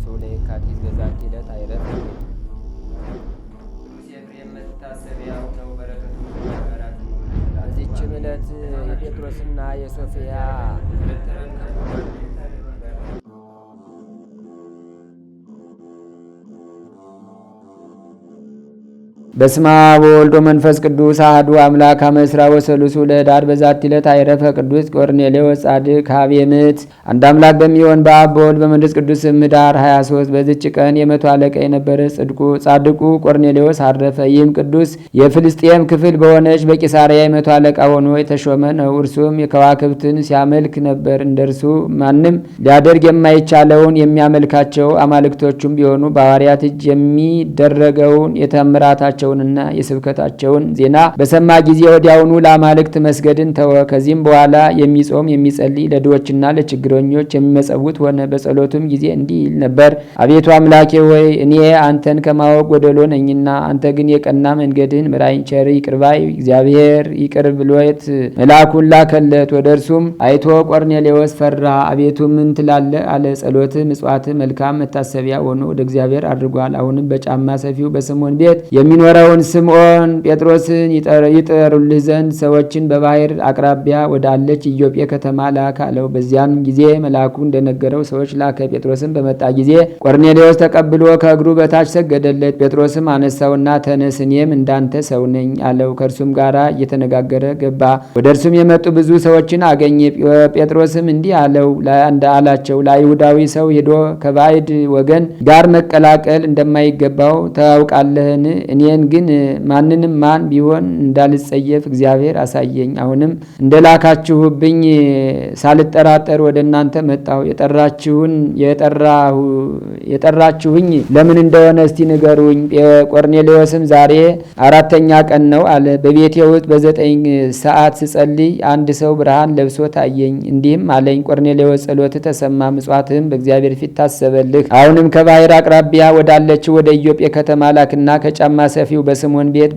ወሰሉሱ ለየካቲት በዛቲ ዕለት አይረፍ። ቅዱስ ኤፍሬም መታሰቢያው ነው። በረከቱ ጋራት። በዚችም ዕለት የጴጥሮስና የሶፊያ በስመ አብ ወወልድ ወመንፈስ ቅዱስ አሐዱ አምላክ አመ ዕስራ ወሰሉሱ ለኅዳር በዛቲ ዕለት አይረፈ ቅዱስ ቆርኔሌዎስ ጻድቅ ኀቤ ምት። አንድ አምላክ በሚሆን በአብ በወልድ በመንፈስ ቅዱስ ስም ኅዳር 23 በዚች ቀን የመቶ አለቃ የነበረ ጻድቁ ቆርኔሌዎስ አረፈ። ይህም ቅዱስ የፍልስጤም ክፍል በሆነች በቂሳርያ የመቶ አለቃ ሆኖ የተሾመ ነው። እርሱም የከዋክብትን ሲያመልክ ነበር። እንደርሱ ማንም ሊያደርግ የማይቻለውን የሚያመልካቸው አማልክቶቹም ቢሆኑ በሐዋርያት እጅ የሚደረገውን የተአምራታቸው እና የስብከታቸውን ዜና በሰማ ጊዜ ወዲያውኑ ለአማልክት መስገድን ተወ። ከዚህም በኋላ የሚጾም የሚጸልይ ለድሆችና ለችግረኞች የሚመጸውት ሆነ። በጸሎቱም ጊዜ እንዲህ ይል ነበር። አቤቱ አምላኬ ሆይ እኔ አንተን ከማወቅ ጎደሎ ነኝና፣ አንተ ግን የቀና መንገድህን ምራኝ። ቸር ይቅር ባይ እግዚአብሔር ይቅር ብሎት መልአኩን ላከለት። ወደ እርሱም አይቶ ቆርኔሌዎስ ፈራ። አቤቱ ምን ትላለህ አለ። ጸሎትህ ምጽዋትህ መልካም መታሰቢያ ሆኖ ወደ እግዚአብሔር አድርጓል። አሁንም በጫማ ሰፊው በስምዖን ቤት የሚኖረውን ስምዖን ጴጥሮስን ይጠሩልህ ዘንድ ሰዎችን በባህር አቅራቢያ ወዳለች ኢዮጴ ከተማ ላክ አለው። በዚያን ጊዜ መልአኩ እንደነገረው ሰዎች ላከ። ጴጥሮስን በመጣ ጊዜ ቆርኔሌዎስ ተቀብሎ ከእግሩ በታች ሰገደለት። ጴጥሮስም አነሳውና ተነስ፣ እኔም እንዳንተ ሰው ነኝ አለው። ከእርሱም ጋር እየተነጋገረ ገባ። ወደ እርሱም የመጡ ብዙ ሰዎችን አገኘ። ጴጥሮስም እንዲህ አላቸው፣ ለአይሁዳዊ ሰው ሄዶ ከባዕድ ወገን ጋር መቀላቀል እንደማይገባው ታውቃለህን? እኔን ግን ማንንም ማን ቢሆን እንዳልጸየፍ እግዚአብሔር አሳየኝ። አሁንም እንደላካችሁብኝ ሳልጠራጠር ወደ እናንተ መጣሁ። የጠራችሁኝ ለምን እንደሆነ እስቲ ንገሩኝ። ቆርኔሌዎስም ዛሬ 4ኛ ቀን ነው አለ። በቤቴ ውስጥ በ9 ሰዓት ስጸልይ አንድ ሰው ብርሃን ለብሶ ታየኝ። እንዲህም አለኝ፣ ቆርኔሌዎስ ጸሎትህ ተሰማ፣ ምጽዋትህም በእግዚአብሔር ፊት ታሰበልህ። አሁንም ከባህር አቅራቢያ ወዳለችው ወደ ኢዮጴ ከተማ ላክና ከጫማ ሰፊው በስምዖን ቤት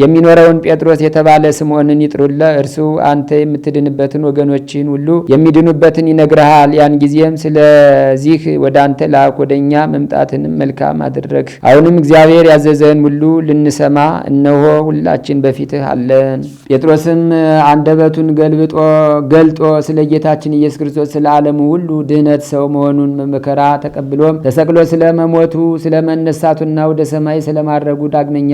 የሚኖረውን ጴጥሮስ የተባለ ስምዖንን ይጥሩለ። እርሱ አንተ የምትድንበትን ወገኖችን ሁሉ የሚድኑበትን ይነግርሃል። ያን ጊዜም ስለዚህ ወደ አንተ ላክ፣ ወደ እኛ መምጣትንም መልካም አድረግ። አሁንም እግዚአብሔር ያዘዘን ሁሉ ልንሰማ እነሆ ሁላችን በፊትህ አለን። ጴጥሮስም አንደበቱን ገልጦ ስለ ጌታችን ኢየሱስ ክርስቶስ ስለ ዓለሙ ሁሉ ድህነት ሰው መሆኑን መከራ ተቀብሎም ተሰቅሎ ስለ መሞቱ ስለ መነሳቱና ወደ ሰማይ ስለማድረጉ ዳግመኛ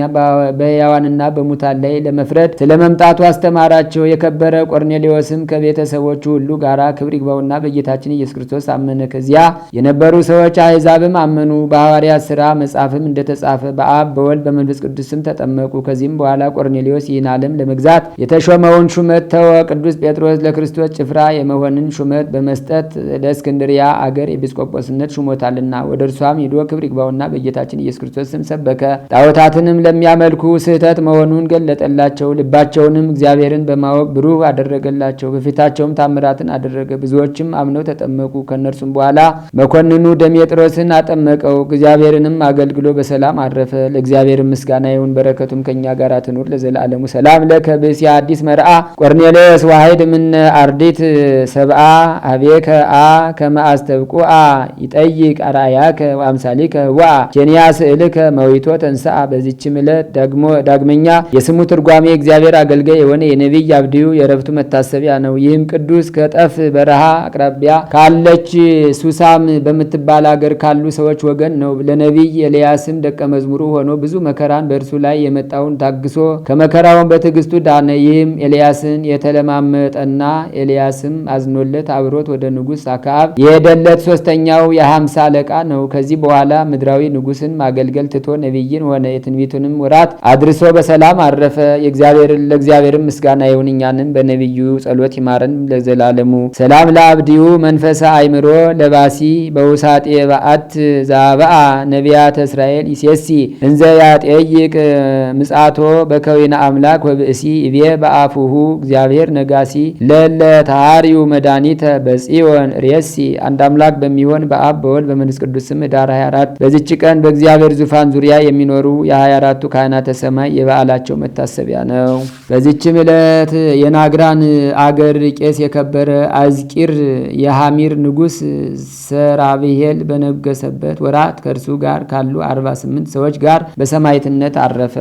በሕያዋንና በሙታን ላይ ለመፍረድ ስለ መምጣቱ አስተማራቸው። የከበረ ቆርኔሌዎስም ከቤተሰቦቹ ሁሉ ጋር ክብር ይግባውና በጌታችን ኢየሱስ ክርስቶስ አመነ። ከዚያ የነበሩ ሰዎች አሕዛብም አመኑ። በሐዋርያት ሥራ መጽሐፍም እንደተጻፈ በአብ በወልድ በመንፈስ ቅዱስም ተጠመቁ። ከዚህም በኋላ ቆርኔሌዎስ ይህን ዓለም ለመግዛት የተሾመውን ሹመት ተወ። ቅዱስ ጴጥሮስ ለክርስቶስ ጭፍራ የመሆንን ሹመት በመስጠት ለእስክንድርያ አገር ኤጲስቆጶስነት ሹሞታልና ወደ እርሷም ሄዶ ክብር ይግባውና በጌታችን ኢየሱስ ክርስቶስ ስም ሰበከ። ጣዖታትንም ለሚያመልኩ ስህተት መሆኑን ገለጠላቸው። ልባቸውንም እግዚአብሔርን በማወቅ ብሩህ አደረገላቸው። በፊታቸውም ታምራትን አደረገ። ብዙዎችም አምነው ተጠመቁ። ከእነርሱም በኋላ መኮንኑ ደሜጥሮስን አጠመቀው። እግዚአብሔርንም አገልግሎ በሰላም አረፈ። ለእግዚአብሔር ምስጋና ይሁን፣ በረከቱም ከእኛ ጋር ትኑር ለዘላለሙ። ሰላም ለከ ብእሲ አዲስ መርአ ቆርኔሌዎስ ዋሕድ እምነ አርዲት ሰብአ አቤከ ከመአስተብቁ ይጠይቅ አርአያከ ወአምሳሊከ ህዋ ኬንያ ስእልከ መዊቶ ተንሥአ። በዚችም ዕለት ዳግመኛ የስሙ ትርጓሜ እግዚአብሔር አገልጋይ የሆነ የነቢይ አብድዩ የዕረፍቱ መታሰቢያ ነው። ይህም ቅዱስ ከጠፍ በረሃ አቅራቢያ ካለች ሱሳም በምትባል አገር ካሉ ሰዎች ወገን ነው። ለነቢይ ኤልያስም ደቀ መዝሙሩ ሆኖ ብዙ መከራን በእርሱ ላይ የመጣውን ታግሶ ከመከራውን በትዕግስቱ ዳነ። ይህም ኤልያስን የተለማመጠና ኤልያስም አዝኖለት አብሮት ወደ ንጉሥ አክዓብ የሄደለት 3ኛው የ50 አለቃ ነው። ከዚህ በኋላ ምድራዊ ንጉሥን ማገልገል ትቶ ነቢይን ሆነ። የትንቢቱንም ወራት አድርሶ በሰላም አረፈ። ለእግዚአብሔርም ምስጋና ይሁን፣ እኛንም በነቢዩ ጸሎት ይማረን ለዘላለሙ። ሰላም ለአብድዩ መንፈሰ አይምሮ ለባሲ በውሳጤ በአት ዛበአ ነቢያተ እስራኤል ይሴሲ እንዘ ያጠይቅ ምጻቶ በከዊነ አምላክ ወብእሲ ይቤ በአፉሁ እግዚአብሔር ነጋሲ ለለ ተሃሪዩ መድኃኒተ በጽዮን ሬሲ። አንድ አምላክ በሚሆን በአብ በወልድ በመንፈስ ቅዱስ ስም ኅዳር 24 በዚች ቀን በእግዚአብሔር ዙፋን ዙሪያ የሚኖሩ ለ24ቱ ካህናተ ሰማይ የበዓላቸው መታሰቢያ ነው። በዚችም ዕለት የናግራን አገር ቄስ የከበረ አዝቂር የሐሚር ንጉሥ ሰራብሄል በነገሰበት ወራት ከእርሱ ጋር ካሉ 48 ሰዎች ጋር በሰማዕትነት አረፈ።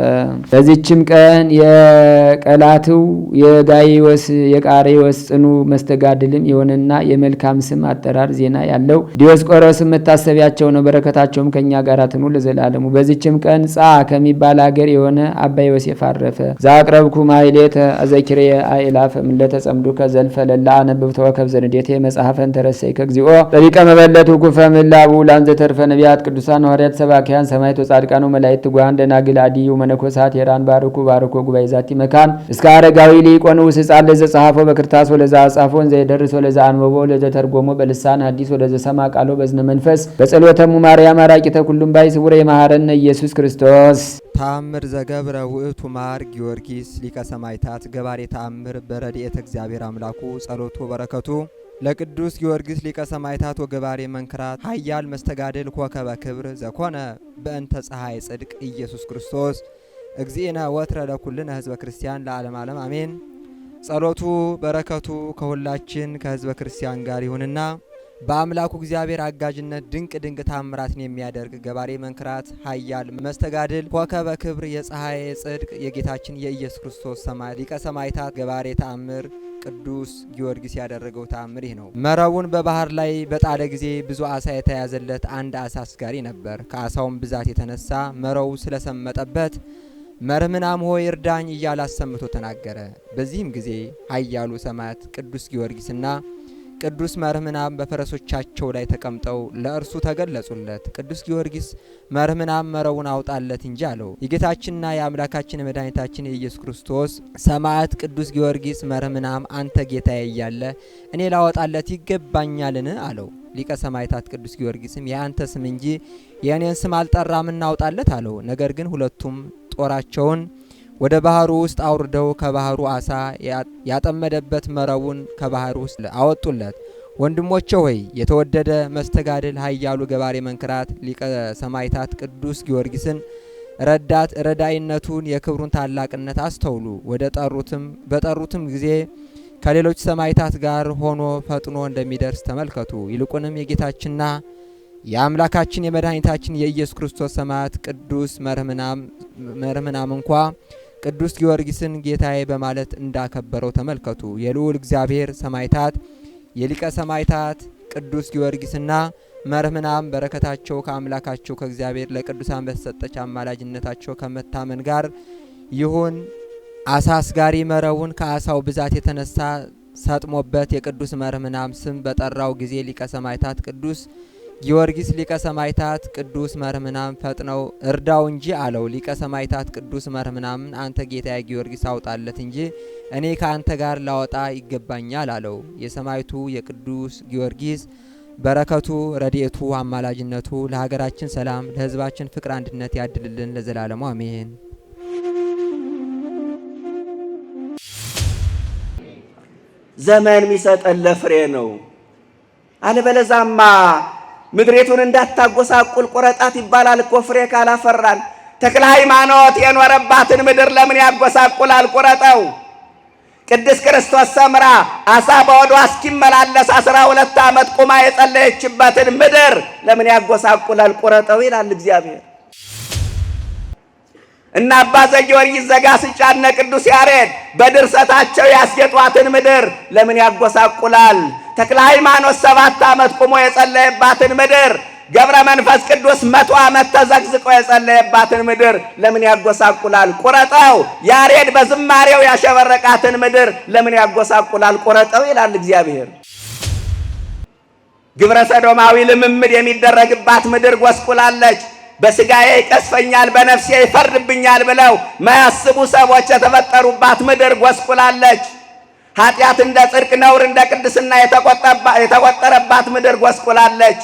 በዚችም ቀን የቀላትው የጋይዮስ የቃሪዮስ ጽኑ መስተጋድልም የሆነና የመልካም ስም አጠራር ዜና ያለው ዲዮስቆሮስም መታሰቢያቸው ነው። በረከታቸውም ከእኛ ጋር ትኑር ለዘላለሙ። በዚችም ቀን ጻ ከሚባል አገር የሆነ አባ ዮሴፍ አረፈ። ዛቅረብኩ ማይሌተ አዘኪሬ አእላፈ ምለተጸምዱ ከዘልፈ ለላ አነብብ ተወከብ ዘንዴቴ መጽሐፈን ተረሰይ ከግዚኦ በሊቀ መበለት ኩፈ ምላቡ ላንዘ ተርፈ ነቢያት ቅዱሳን ሐዋርያት ሰባኪያን ሰማዕታት ወጻድቃን ወመላእክት ጓን ደናግል አዲዩ መነኮሳት ሄራን ባርኩ ባርኮ ጉባኤ ዛቲ መካን እስከ አረጋዊ ሊቆን ውስ ጻለ ለዘ ጻሐፎ በክርታስ ወለዛ ጻፎን ዘይደርስ ወለዛ አንበቦ ለዘ ተርጎሞ በልሳን ሐዲስ ወለዘ ሰማ ቃሎ በዝነ መንፈስ በጸሎተሙ ማርያም አራቂተ ኩሉም ባይ ስውረ የማሐረነ ኢየሱስ ክርስቶስ ተአምር ዘገብረ ውእቱ ማር ጊዮርጊስ ሊቀ ሰማዕታት ገባሬ ተአምር በረድኤተ እግዚአብሔር አምላኩ ጸሎቱ በረከቱ ለቅዱስ ጊዮርጊስ ሊቀ ሰማዕታት ወገባሬ መንክራት ኃያል መስተጋድል ኮከበ ክብር ዘኮነ በእንተ ፀሐይ ጽድቅ ኢየሱስ ክርስቶስ እግዚእነ ወትረ ለኩልነ ህዝበ ክርስቲያን ለዓለም ዓለም አሜን። ጸሎቱ በረከቱ ከሁላችን ከህዝበ ክርስቲያን ጋር ይሁንና በአምላኩ እግዚአብሔር አጋዥነት ድንቅ ድንቅ ታምራትን የሚያደርግ ገባሬ መንክራት ኃያል መስተጋድል ኮከበ ክብር የፀሐይ ጽድቅ የጌታችን የኢየሱስ ክርስቶስ ሰማዕት ሊቀ ሰማዕታት ገባሬ ተአምር ቅዱስ ጊዮርጊስ ያደረገው ተአምር ይህ ነው። መረቡን በባህር ላይ በጣለ ጊዜ ብዙ አሳ የተያዘለት አንድ አሳ አስጋሪ ነበር። ከአሳውም ብዛት የተነሳ መረቡ ስለሰመጠበት መርህምናም ሆይ እርዳኝ እያለ አሰምቶ ተናገረ። በዚህም ጊዜ ኃያሉ ሰማዕት ቅዱስ ጊዮርጊስና ቅዱስ መርህምናም በፈረሶቻቸው ላይ ተቀምጠው ለእርሱ ተገለጹለት። ቅዱስ ጊዮርጊስ መርህምናም መረቡን አውጣለት እንጂ አለው። የጌታችንና የአምላካችን የመድኃኒታችን የኢየሱስ ክርስቶስ ሰማዕት ቅዱስ ጊዮርጊስ መርህምናም አንተ ጌታዬ እያለ እኔ ላወጣለት ይገባኛልን አለው። ሊቀ ሰማዕታት ቅዱስ ጊዮርጊስም የአንተ ስም እንጂ የእኔን ስም አልጠራም እናውጣለት አለው። ነገር ግን ሁለቱም ጦራቸውን ወደ ባህሩ ውስጥ አውርደው ከባህሩ አሳ ያጠመደበት መረቡን ከባህሩ ውስጥ አወጡለት። ወንድሞቼ ሆይ የተወደደ መስተጋድል ኃያሉ ገባሬ መንክራት ሊቀ ሰማዕታት ቅዱስ ጊዮርጊስን ረዳይነቱን የክብሩን ታላቅነት አስተውሉ። በጠሩትም ጊዜ ከሌሎች ሰማዕታት ጋር ሆኖ ፈጥኖ እንደሚደርስ ተመልከቱ። ይልቁንም የጌታችንና የአምላካችን የመድኃኒታችን የኢየሱስ ክርስቶስ ሰማዕት ቅዱስ መርህምናም እንኳ ቅዱስ ጊዮርጊስን ጌታዬ በማለት እንዳከበረው ተመልከቱ። የልዑል እግዚአብሔር ሰማዕታት የሊቀ ሰማዕታት ቅዱስ ጊዮርጊስና መርህምናም በረከታቸው ከአምላካቸው ከእግዚአብሔር ለቅዱሳን በተሰጠች አማላጅነታቸው ከመታመን ጋር ይሁን። አሳ አስጋሪ መረቡን ከአሳው ብዛት የተነሳ ሰጥሞበት የቅዱስ መርህምናም ስም በጠራው ጊዜ ሊቀ ሰማዕታት ቅዱስ ጊዮርጊስ ሊቀ ሰማዕታት ቅዱስ መርህምናም ፈጥነው እርዳው እንጂ አለው። ሊቀ ሰማዕታት ቅዱስ መርህምናምን አንተ ጌታዬ ጊዮርጊስ አውጣለት እንጂ እኔ ከአንተ ጋር ላወጣ ይገባኛል አለው። የሰማዕቱ የቅዱስ ጊዮርጊስ በረከቱ ረድኤቱ አማላጅነቱ ለሀገራችን ሰላም ለሕዝባችን ፍቅር አንድነት ያድልልን ለዘላለሙ አሜን። ዘመን የሚሰጠን ለፍሬ ነው። አለበለዛማ ምድሪቱን እንዳታጎሳቁል ቁረጣት ይባላል እኮ። ፍሬ ካላፈራን ተክለ ሃይማኖት የኖረባትን ምድር ለምን ያጎሳቁላል? ቁረጠው። ቅድስት ክርስቶስ ሰምራ አሳ በወዷ እስኪመላለስ 12 ዓመት ቁማ የጸለየችበትን ምድር ለምን ያጎሳቁላል? ቁረጠው ይላል እግዚአብሔር። እና አባ ዘጊዮርጊስ ዘጋስጫና ቅዱስ ያሬድ በድርሰታቸው ያስጌጧትን ምድር ለምን ያጎሳቁላል? ተክለ ሃይማኖት 7 ዓመት ቁሞ የጸለየባትን ምድር፣ ገብረ መንፈስ ቅዱስ 100 ዓመት ተዘግዝቆ የጸለየባትን ምድር ለምን ያጎሳቁላል? ቁረጠው። ያሬድ በዝማሬው ያሸበረቃትን ምድር ለምን ያጎሳቁላል? ቁረጠው ይላል እግዚአብሔር። ግብረ ሰዶማዊ ልምምድ የሚደረግባት ምድር ጎስቁላለች። በስጋዬ ይቀስፈኛል በነፍሴ ይፈርድብኛል ብለው ማያስቡ ሰዎች የተፈጠሩባት ምድር ጎስቁላለች። ኃጢአት እንደ ጽድቅ ነውር እንደ ቅድስና የተቆጠረባት ምድር ጎስቁላለች።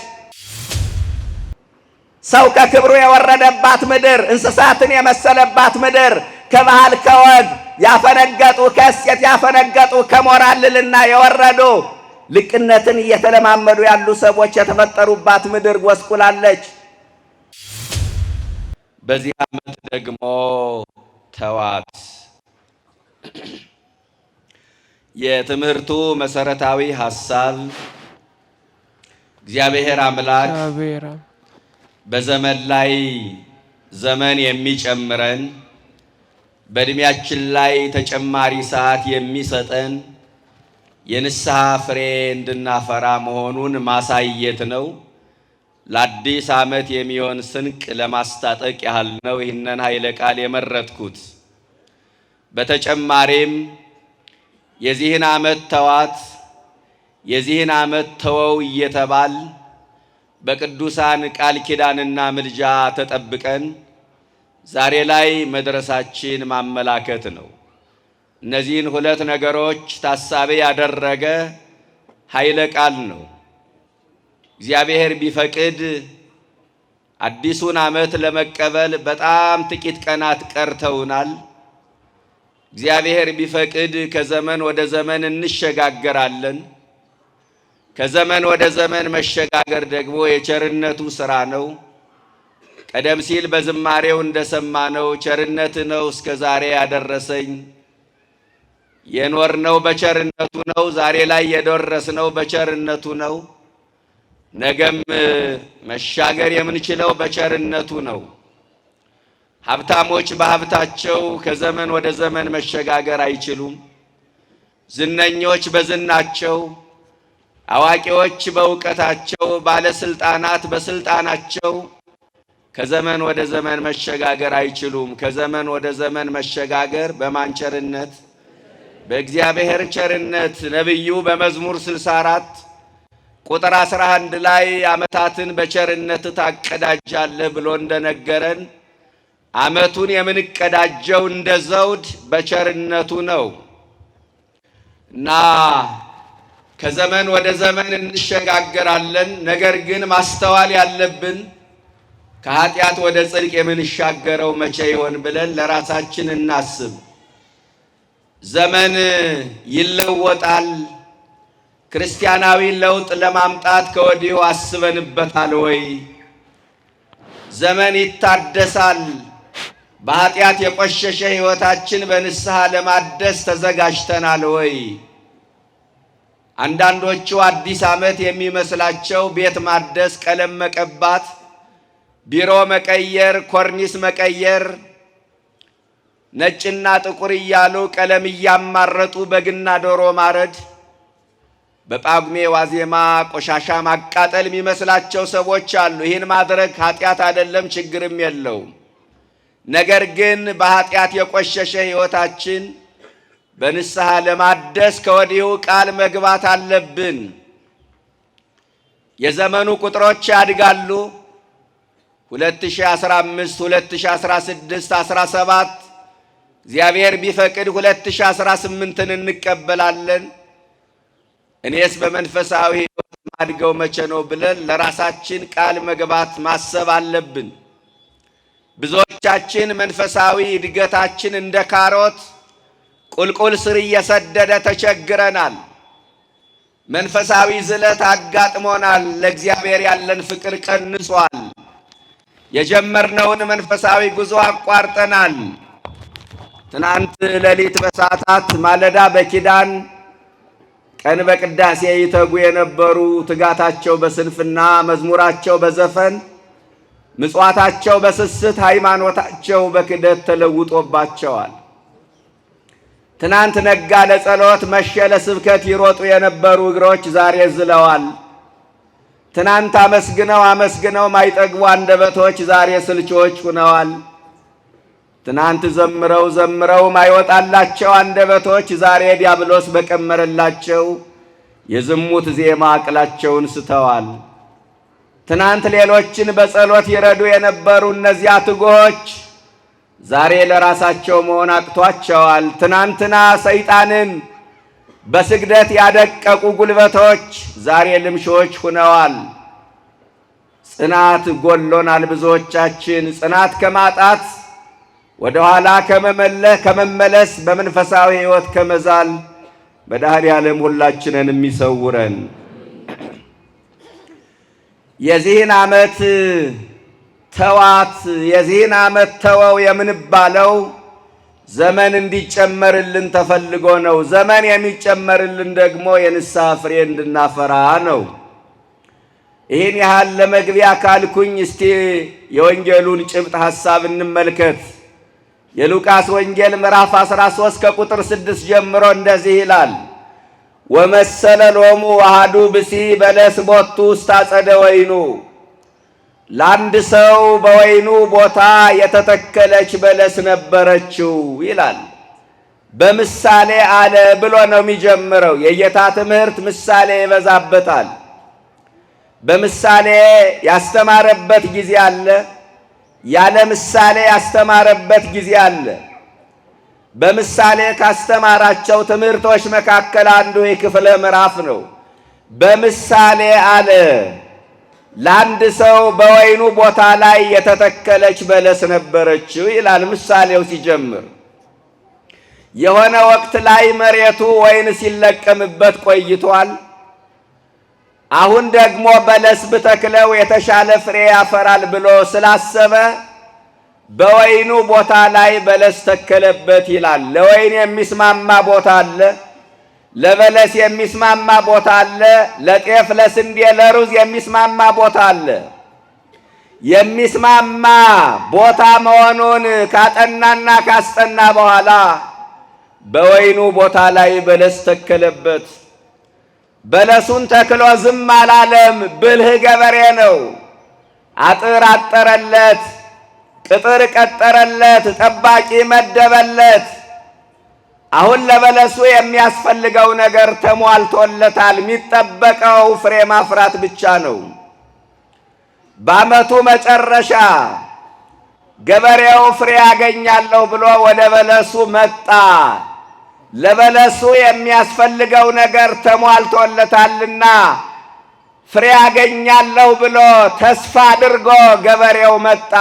ሰው ከክብሩ የወረደባት ምድር፣ እንስሳትን የመሰለባት ምድር፣ ከባህል ከወግ ያፈነገጡ ከእሴት ያፈነገጡ ከሞራል ልዕልና የወረዱ ልቅነትን እየተለማመዱ ያሉ ሰዎች የተፈጠሩባት ምድር ጎስቁላለች። በዚህ ዓመት ደግሞ ተዋት። የትምህርቱ መሰረታዊ ሐሳብ እግዚአብሔር አምላክ በዘመን ላይ ዘመን የሚጨምረን በእድሜያችን ላይ ተጨማሪ ሰዓት የሚሰጠን የንስሐ ፍሬ እንድናፈራ መሆኑን ማሳየት ነው። ለአዲስ ዓመት የሚሆን ስንቅ ለማስታጠቅ ያህል ነው ይህንን ኃይለ ቃል የመረጥኩት። በተጨማሪም የዚህን ዓመት ተዋት፣ የዚህን ዓመት ተወው እየተባል በቅዱሳን ቃል ኪዳንና ምልጃ ተጠብቀን ዛሬ ላይ መድረሳችን ማመላከት ነው። እነዚህን ሁለት ነገሮች ታሳቢ ያደረገ ኃይለ ቃል ነው። እግዚአብሔር ቢፈቅድ አዲሱን ዓመት ለመቀበል በጣም ጥቂት ቀናት ቀርተውናል። እግዚአብሔር ቢፈቅድ ከዘመን ወደ ዘመን እንሸጋገራለን። ከዘመን ወደ ዘመን መሸጋገር ደግሞ የቸርነቱ ሥራ ነው። ቀደም ሲል በዝማሬው እንደሰማነው ቸርነት ነው እስከ ዛሬ ያደረሰኝ። የኖርነው በቸርነቱ ነው። ዛሬ ላይ የደረስነው በቸርነቱ ነው። ነገም መሻገር የምንችለው በቸርነቱ ነው። ሀብታሞች በሀብታቸው ከዘመን ወደ ዘመን መሸጋገር አይችሉም። ዝነኞች በዝናቸው፣ አዋቂዎች በእውቀታቸው፣ ባለስልጣናት በስልጣናቸው ከዘመን ወደ ዘመን መሸጋገር አይችሉም። ከዘመን ወደ ዘመን መሸጋገር በማን ቸርነት? በእግዚአብሔር ቸርነት። ነቢዩ በመዝሙር 64 ቁጥር 11 ላይ ዓመታትን በቸርነት ታቀዳጃለህ ብሎ እንደነገረን ዓመቱን የምንቀዳጀው እንደ ዘውድ በቸርነቱ ነው እና ከዘመን ወደ ዘመን እንሸጋገራለን። ነገር ግን ማስተዋል ያለብን ከኃጢአት ወደ ጽድቅ የምንሻገረው መቼ ይሆን ብለን ለራሳችን እናስብ። ዘመን ይለወጣል። ክርስቲያናዊ ለውጥ ለማምጣት ከወዲሁ አስበንበታል ወይ? ዘመን ይታደሳል። በኃጢአት የቆሸሸ ሕይወታችን በንስሐ ለማደስ ተዘጋጅተናል ወይ? አንዳንዶቹ አዲስ ዓመት የሚመስላቸው ቤት ማደስ፣ ቀለም መቀባት፣ ቢሮ መቀየር፣ ኮርኒስ መቀየር፣ ነጭና ጥቁር እያሉ ቀለም እያማረጡ በግና ዶሮ ማረድ፣ በጳጉሜ ዋዜማ ቆሻሻ ማቃጠል የሚመስላቸው ሰዎች አሉ። ይህን ማድረግ ኃጢአት አይደለም፣ ችግርም የለውም። ነገር ግን በኃጢአት የቆሸሸ ሕይወታችን በንስሐ ለማደስ ከወዲሁ ቃል መግባት አለብን። የዘመኑ ቁጥሮች ያድጋሉ። 2015፣ 2016፣ 17 እግዚአብሔር ቢፈቅድ 2018ን እንቀበላለን። እኔስ በመንፈሳዊ ሕይወት ማድገው መቼ ነው ብለን ለራሳችን ቃል መግባት ማሰብ አለብን። ብዙዎቻችን መንፈሳዊ እድገታችን እንደ ካሮት ቁልቁል ስር እየሰደደ ተቸግረናል። መንፈሳዊ ዝለት አጋጥሞናል። ለእግዚአብሔር ያለን ፍቅር ቀንሷል። የጀመርነውን መንፈሳዊ ጉዞ አቋርጠናል። ትናንት ሌሊት በሰዓታት ማለዳ በኪዳን ቀን በቅዳሴ ይተጉ የነበሩ ትጋታቸው በስንፍና መዝሙራቸው በዘፈን ምጽዋታቸው በስስት ሃይማኖታቸው በክደት ተለውጦባቸዋል። ትናንት ነጋ ለጸሎት መሸ ለስብከት ይሮጡ የነበሩ እግሮች ዛሬ ዝለዋል። ትናንት አመስግነው ማይጠግቡ አንደበቶች ዛሬ ስልቾች ሆነዋል። ትናንት ዘምረው ማይወጣላቸው አንደበቶች ዛሬ ዲያብሎስ በቀመረላቸው የዝሙት ዜማ አቅላቸውን ስተዋል። ትናንት ሌሎችን በጸሎት ይረዱ የነበሩ እነዚያ ትጉሆች ዛሬ ለራሳቸው መሆን አቅቷቸዋል። ትናንትና ሰይጣንን በስግደት ያደቀቁ ጉልበቶች ዛሬ ልምሾች ሆነዋል። ጽናት ጎሎናል ብዙዎቻችን። ጽናት ከማጣት ወደ ኋላ ከመመለስ በመንፈሳዊ ሕይወት ከመዛል መድኃኔዓለም ሁላችንን የሚሰውረን። የዚህን ዓመት ተዋት የዚህን ዓመት ተወው የምንባለው ዘመን እንዲጨመርልን ተፈልጎ ነው። ዘመን የሚጨመርልን ደግሞ የንስሐ ፍሬ እንድናፈራ ነው። ይህን ያህል ለመግቢያ ካልኩኝ እስቲ የወንጌሉን ጭብጥ ሐሳብ እንመልከት። የሉቃስ ወንጌል ምዕራፍ 13 ከቁጥር 6 ጀምሮ እንደዚህ ይላል። ወመሰለ ሎሙ አሐዱ ብሲ በለስ ቦቱ ውስተ አጸደ ወይኑ። ለአንድ ሰው በወይኑ ቦታ የተተከለች በለስ ነበረችው ይላል። በምሳሌ አለ ብሎ ነው የሚጀምረው። የጌታ ትምህርት ምሳሌ ይበዛበታል። በምሳሌ ያስተማረበት ጊዜ አለ፣ ያለ ምሳሌ ያስተማረበት ጊዜ አለ። በምሳሌ ካስተማራቸው ትምህርቶች መካከል አንዱ የክፍለ ምዕራፍ ነው። በምሳሌ አለ ለአንድ ሰው በወይኑ ቦታ ላይ የተተከለች በለስ ነበረችው ይላል ምሳሌው ሲጀምር። የሆነ ወቅት ላይ መሬቱ ወይን ሲለቀምበት ቆይቷል። አሁን ደግሞ በለስ ብተክለው የተሻለ ፍሬ ያፈራል ብሎ ስላሰበ በወይኑ ቦታ ላይ በለስ ተከለበት ይላል። ለወይን የሚስማማ ቦታ አለ፣ ለበለስ የሚስማማ ቦታ አለ፣ ለጤፍ፣ ለስንዴ፣ ለሩዝ የሚስማማ ቦታ አለ። የሚስማማ ቦታ መሆኑን ካጠናና ካስጠና በኋላ በወይኑ ቦታ ላይ በለስ ተከለበት። በለሱን ተክሎ ዝም አላለም። ብልህ ገበሬ ነው። አጥር አጠረለት፣ ቅጥር ቀጠረለት፣ ጠባቂ መደበለት። አሁን ለበለሱ የሚያስፈልገው ነገር ተሟልቶለታል። የሚጠበቀው ፍሬ ማፍራት ብቻ ነው። በዓመቱ መጨረሻ ገበሬው ፍሬ ያገኛለሁ ብሎ ወደ በለሱ መጣ። ለበለሱ የሚያስፈልገው ነገር ተሟልቶለታልና ፍሬ ያገኛለሁ ብሎ ተስፋ አድርጎ ገበሬው መጣ።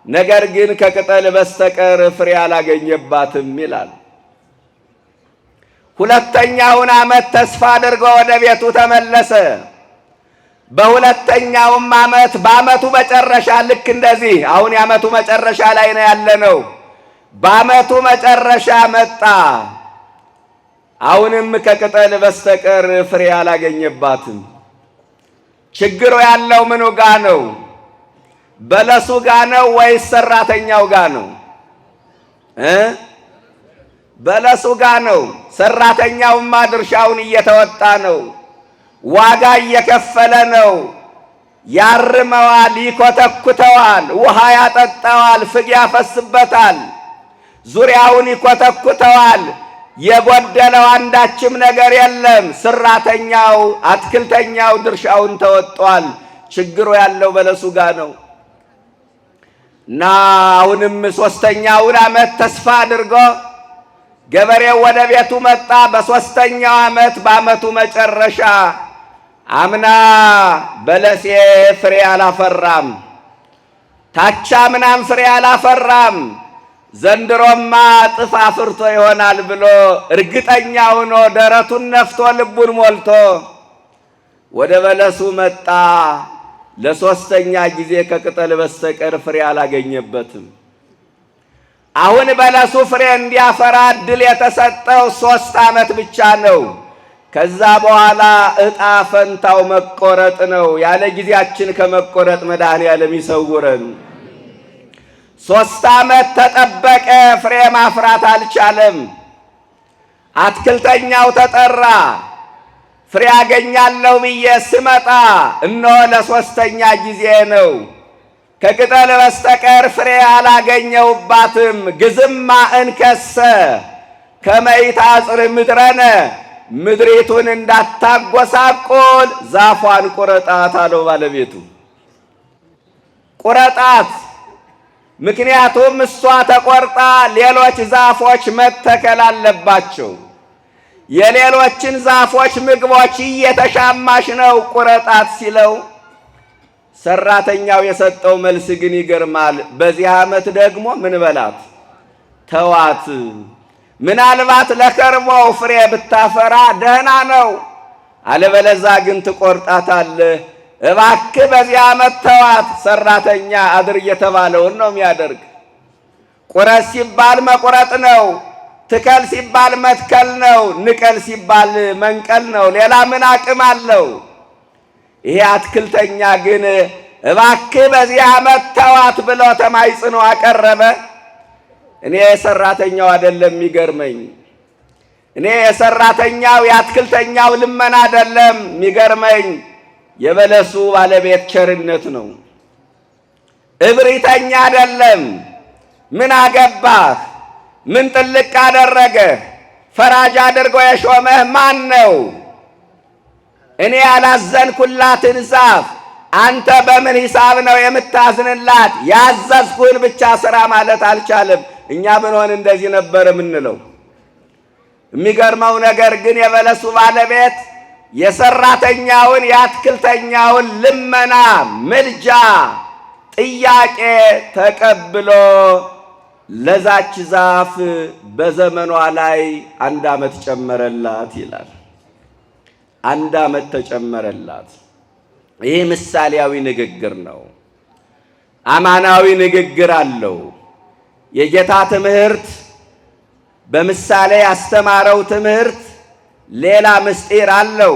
ነገር ግን ከቅጠል በስተቀር ፍሬ አላገኘባትም ይላል። ሁለተኛውን ዓመት ተስፋ አድርጎ ወደ ቤቱ ተመለሰ። በሁለተኛውም ዓመት በዓመቱ መጨረሻ ልክ እንደዚህ አሁን የዓመቱ መጨረሻ ላይ ነው ያለነው። በዓመቱ መጨረሻ መጣ። አሁንም ከቅጠል በስተቀር ፍሬ አላገኘባትም። ችግሩ ያለው ምኑ ጋ ነው? በለሱ ጋ ነው ወይስ ሰራተኛው ጋ ነው? በለሱ ጋ ነው። ሰራተኛውማ ድርሻውን እየተወጣ ነው። ዋጋ እየከፈለ ነው። ያርመዋል፣ ይኮተኩተዋል፣ ውሃ ያጠጣዋል፣ ፍግ ያፈስበታል፣ ዙሪያውን ይኮተኩተዋል። የጎደለው አንዳችም ነገር የለም። ሰራተኛው አትክልተኛው ድርሻውን ተወጧል። ችግሩ ያለው በለሱ ጋ ነው። እና አሁንም ሦስተኛውን ዓመት ተስፋ አድርጎ ገበሬው ወደ ቤቱ መጣ። በሦስተኛው ዓመት በዓመቱ መጨረሻ አምና በለሴ ፍሬ አላፈራም፣ ታቻ ምናም ፍሬ አላፈራም፣ ዘንድሮማ እጥፍ አፍርቶ ይሆናል ብሎ እርግጠኛ ሆኖ ደረቱን ነፍቶ ልቡን ሞልቶ ወደ በለሱ መጣ። ለሦስተኛ ጊዜ ከቅጠል በስተቀር ፍሬ አላገኘበትም። አሁን በለሱ ፍሬ እንዲያፈራ እድል የተሰጠው 3 ዓመት ብቻ ነው። ከዛ በኋላ ዕጣ ፈንታው መቆረጥ ነው። ያለ ጊዜያችን ከመቆረጥ መድኃኔዓለም ይሰውረን። 3 ዓመት ተጠበቀ፣ ፍሬ ማፍራት አልቻለም። አትክልተኛው ተጠራ። ፍሬ ያገኛለሁ ብዬ ስመጣ እነሆ ለ3ኛ ጊዜ ነው። ከቅጠል በስተቀር ፍሬ አላገኘውባትም። ግዝማ እንከሰ ከመይታጽር ምድረነ፣ ምድሪቱን እንዳታጎሳቆል ዛፏን ቁረጣት አለው ባለቤቱ። ቁረጣት፣ ምክንያቱም እሷ ተቆርጣ ሌሎች ዛፎች መተከል አለባቸው። የሌሎችን ዛፎች ምግቦች እየተሻማሽ ነው ቁረጣት ሲለው፣ ሰራተኛው የሰጠው መልስ ግን ይገርማል። በዚህ ዓመት ደግሞ ምን በላት ተዋት፣ ምናልባት ለከርሞው ፍሬ ብታፈራ ደህና ነው፣ አለበለዛ ግን ትቆርጣታለህ። እባክህ በዚህ ዓመት ተዋት። ሰራተኛ አድር እየተባለውን ነው የሚያደርግ። ቁረስ ሲባል መቁረጥ ነው። ትከል ሲባል መትከል ነው። ንቀል ሲባል መንቀል ነው። ሌላ ምን አቅም አለው? ይሄ አትክልተኛ ግን እባክህ በዚህ ዓመት ተዋት ብሎ ተማይጽኖ አቀረበ። እኔ የሰራተኛው አይደለም የሚገርመኝ፣ እኔ የሰራተኛው የአትክልተኛው ልመና አይደለም የሚገርመኝ፣ የበለሱ ባለቤት ቸርነት ነው። እብሪተኛ አይደለም። ምን አገባህ? ምን ጥልቅ አደረገ? ፈራጅ አድርጎ የሾመህ ማን ነው? እኔ ያላዘንኩላትን ዛፍ አንተ በምን ሂሳብ ነው የምታዝንላት? ያዘዝኩህን ብቻ ስራ ማለት አልቻለም። እኛ ብንሆን እንደዚህ ነበር የምንለው። የሚገርመው ነገር ግን የበለሱ ባለቤት የሰራተኛውን የአትክልተኛውን ልመና፣ ምልጃ፣ ጥያቄ ተቀብሎ ለዛች ዛፍ በዘመኗ ላይ 1 ዓመት ጨመረላት ይላል። 1 ዓመት ተጨመረላት። ይህ ምሳሌያዊ ንግግር ነው። አማናዊ ንግግር አለው። የጌታ ትምህርት በምሳሌ ያስተማረው ትምህርት ሌላ ምስጢር አለው።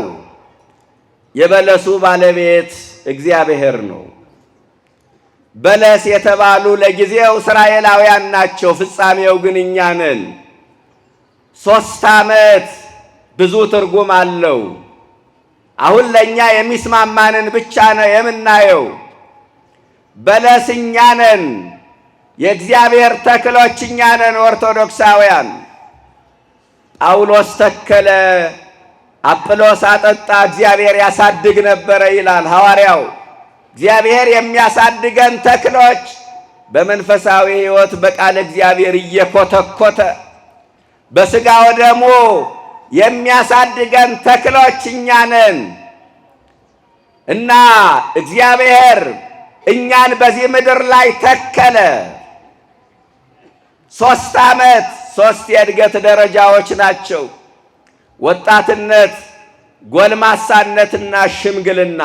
የበለሱ ባለቤት እግዚአብሔር ነው። በለስ የተባሉ ለጊዜው እስራኤላውያን ናቸው፣ ፍጻሜው ግን እኛ ነን። 3 ዓመት ብዙ ትርጉም አለው። አሁን ለእኛ የሚስማማንን ብቻ ነው የምናየው። በለስ እኛ ነን፣ የእግዚአብሔር ተክሎች እኛ ነን ኦርቶዶክሳውያን። ጳውሎስ ተከለ፣ አጵሎስ አጠጣ፣ እግዚአብሔር ያሳድግ ነበረ ይላል ሐዋርያው። እግዚአብሔር የሚያሳድገን ተክሎች በመንፈሳዊ ሕይወት በቃለ እግዚአብሔር እየኮተኮተ በሥጋ ወደሙ የሚያሳድገን ተክሎች እኛ ነን እና እግዚአብሔር እኛን በዚህ ምድር ላይ ተከለ። 3 ዓመት 3 የእድገት ደረጃዎች ናቸው። ወጣትነት፣ ጎልማሳነትና ሽምግልና።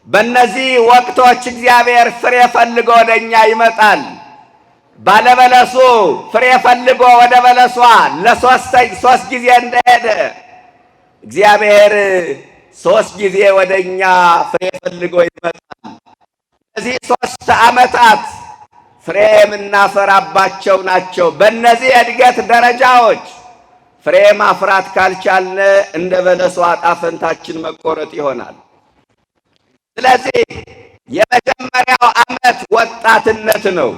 በእነዚህ ወቅቶች እግዚአብሔር ፍሬ ፈልጎ ወደ እኛ ይመጣል። ባለበለሱ ፍሬ ፈልጎ ወደ በለሷ ለ3 ጊዜ እንደሄደ እግዚአብሔር 3 ጊዜ ወደ እኛ ፍሬ ፈልጎ ይመጣል። እነዚህ 3 ዓመታት ፍሬ የምናፈራባቸው ናቸው። በእነዚህ የእድገት ደረጃዎች ፍሬ ማፍራት ካልቻልን እንደ በለሷ ዕጣ ፈንታችን መቆረጥ ይሆናል። ስለዚህ የመጀመሪያው ዓመት ወጣትነት ነው።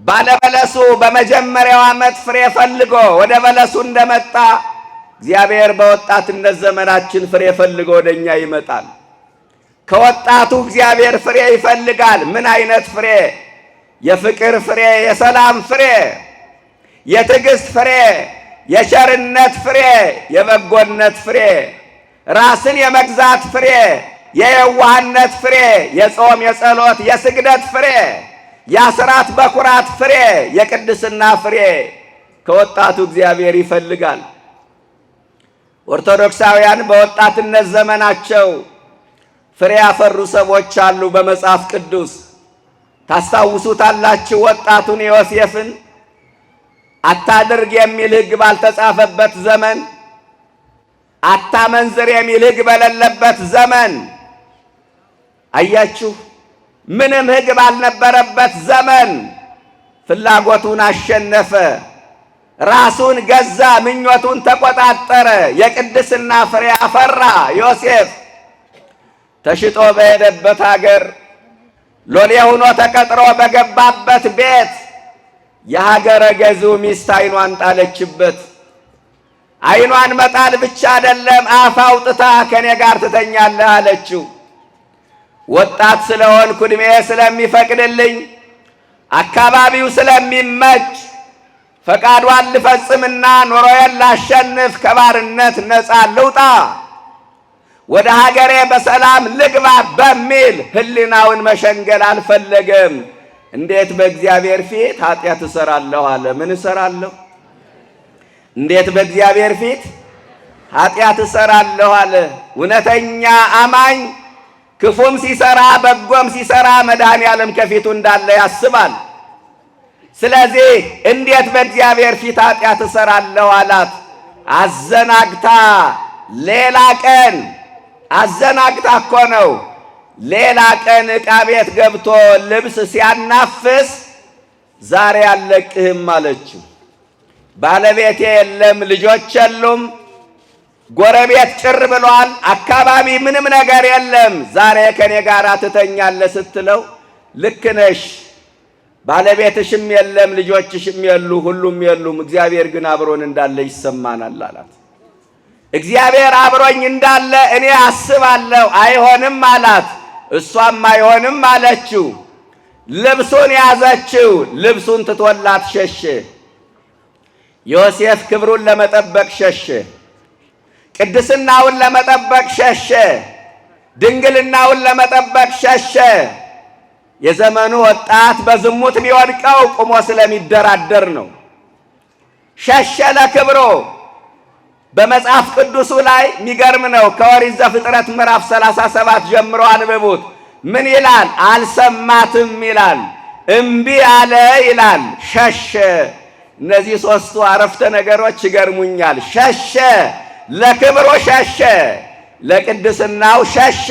ባለበለሱ በመጀመሪያው ዓመት ፍሬ ፈልጎ ወደ በለሱ እንደመጣ እግዚአብሔር በወጣትነት ዘመናችን ፍሬ ፈልጎ ወደኛ ይመጣል። ከወጣቱ እግዚአብሔር ፍሬ ይፈልጋል። ምን አይነት ፍሬ? የፍቅር ፍሬ፣ የሰላም ፍሬ፣ የትዕግስት ፍሬ፣ የቸርነት ፍሬ፣ የበጎነት ፍሬ፣ ራስን የመግዛት ፍሬ፣ የየዋህነት ፍሬ፣ የጾም፣ የጸሎት፣ የስግደት ፍሬ፣ የአስራት በኩራት ፍሬ፣ የቅድስና ፍሬ ከወጣቱ እግዚአብሔር ይፈልጋል። ኦርቶዶክሳውያን በወጣትነት ዘመናቸው ፍሬ ያፈሩ ሰዎች አሉ። በመጽሐፍ ቅዱስ ታስታውሱታላችሁ። ወጣቱን ዮሴፍን አታድርግ የሚል ሕግ ባልተጻፈበት ዘመን፣ አታመንዝር የሚል ሕግ በሌለበት ዘመን፣ አያችሁ፣ ምንም ሕግ ባልነበረበት ዘመን ፍላጎቱን አሸነፈ፣ ራሱን ገዛ፣ ምኞቱን ተቆጣጠረ፣ የቅድስና ፍሬ አፈራ። ዮሴፍ ተሽጦ በሄደበት ሀገር ሎሌ ሆኖ ተቀጥሮ በገባበት ቤት የሀገረ ገዢው ሚስት ዓይኗን ጣለችበት። ዓይኗን መጣል ብቻ አይደለም፣ አፍ አውጥታ ከኔ ጋር ትተኛለህ አለችው። ወጣት ስለሆንኩ ዕድሜ ስለሚፈቅድልኝ አካባቢው ስለሚመች ፈቃዷን ልፈጽምና ኑሮዬን ላሸንፍ፣ ከባርነት ነፃ ልውጣ፣ ወደ ሀገሬ በሰላም ልግባ በሚል ሕሊናውን መሸንገል አልፈለገም። እንዴት በእግዚአብሔር ፊት ኃጢአት እሰራለሁ አለ። ምን እሰራለሁ? እንዴት በእግዚአብሔር ፊት ኃጢአት እሰራለሁ አለ። እውነተኛ አማኝ ክፉም ሲሰራ በጎም ሲሰራ መድኃኔዓለም ከፊቱ እንዳለ ያስባል። ስለዚህ እንዴት በእግዚአብሔር ፊት ኃጢአት እሰራለሁ አላት? አዘናግታ ሌላ ቀን አዘናግታ እኮ ነው። ሌላ ቀን ዕቃ ቤት ገብቶ ልብስ ሲያናፍስ ዛሬ አልለቅህም አለችው። ባለቤቴ የለም፣ ልጆች የሉም፣ ጎረቤት ጭር ብሏል፣ አካባቢ ምንም ነገር የለም፣ ዛሬ ከኔ ጋር ትተኛለህ ስትለው ልክ ነሽ፣ ባለቤትሽም የለም፣ ልጆችሽም የሉ፣ ሁሉም የሉም፣ እግዚአብሔር ግን አብሮን እንዳለ ይሰማናል አላት። እግዚአብሔር አብሮኝ እንዳለ እኔ አስባለሁ። አይሆንም አላት። እሷም አይሆንም አለችው። ልብሱን ያዘችው። ልብሱን ትቶላት ሸሸ። ዮሴፍ ክብሩን ለመጠበቅ ሸሸ። ቅድስናውን ለመጠበቅ ሸሸ። ድንግልናውን ለመጠበቅ ሸሸ። የዘመኑ ወጣት በዝሙት ቢወድቀው ቁሞ ስለሚደራደር ነው። ሸሸ ለክብሩ። በመጽሐፍ ቅዱሱ ላይ የሚገርም ነው። ከኦሪት ዘፍጥረት ምዕራፍ 37 ጀምሮ አንብቡት። ምን ይላል? አልሰማትም ይላል፣ እምቢ አለ ይላል፣ ሸሸ። እነዚህ ሦስቱ አረፍተ ነገሮች ይገርሙኛል። ሸሸ፣ ለክብሩ ሸሸ፣ ለቅድስናው ሸሸ።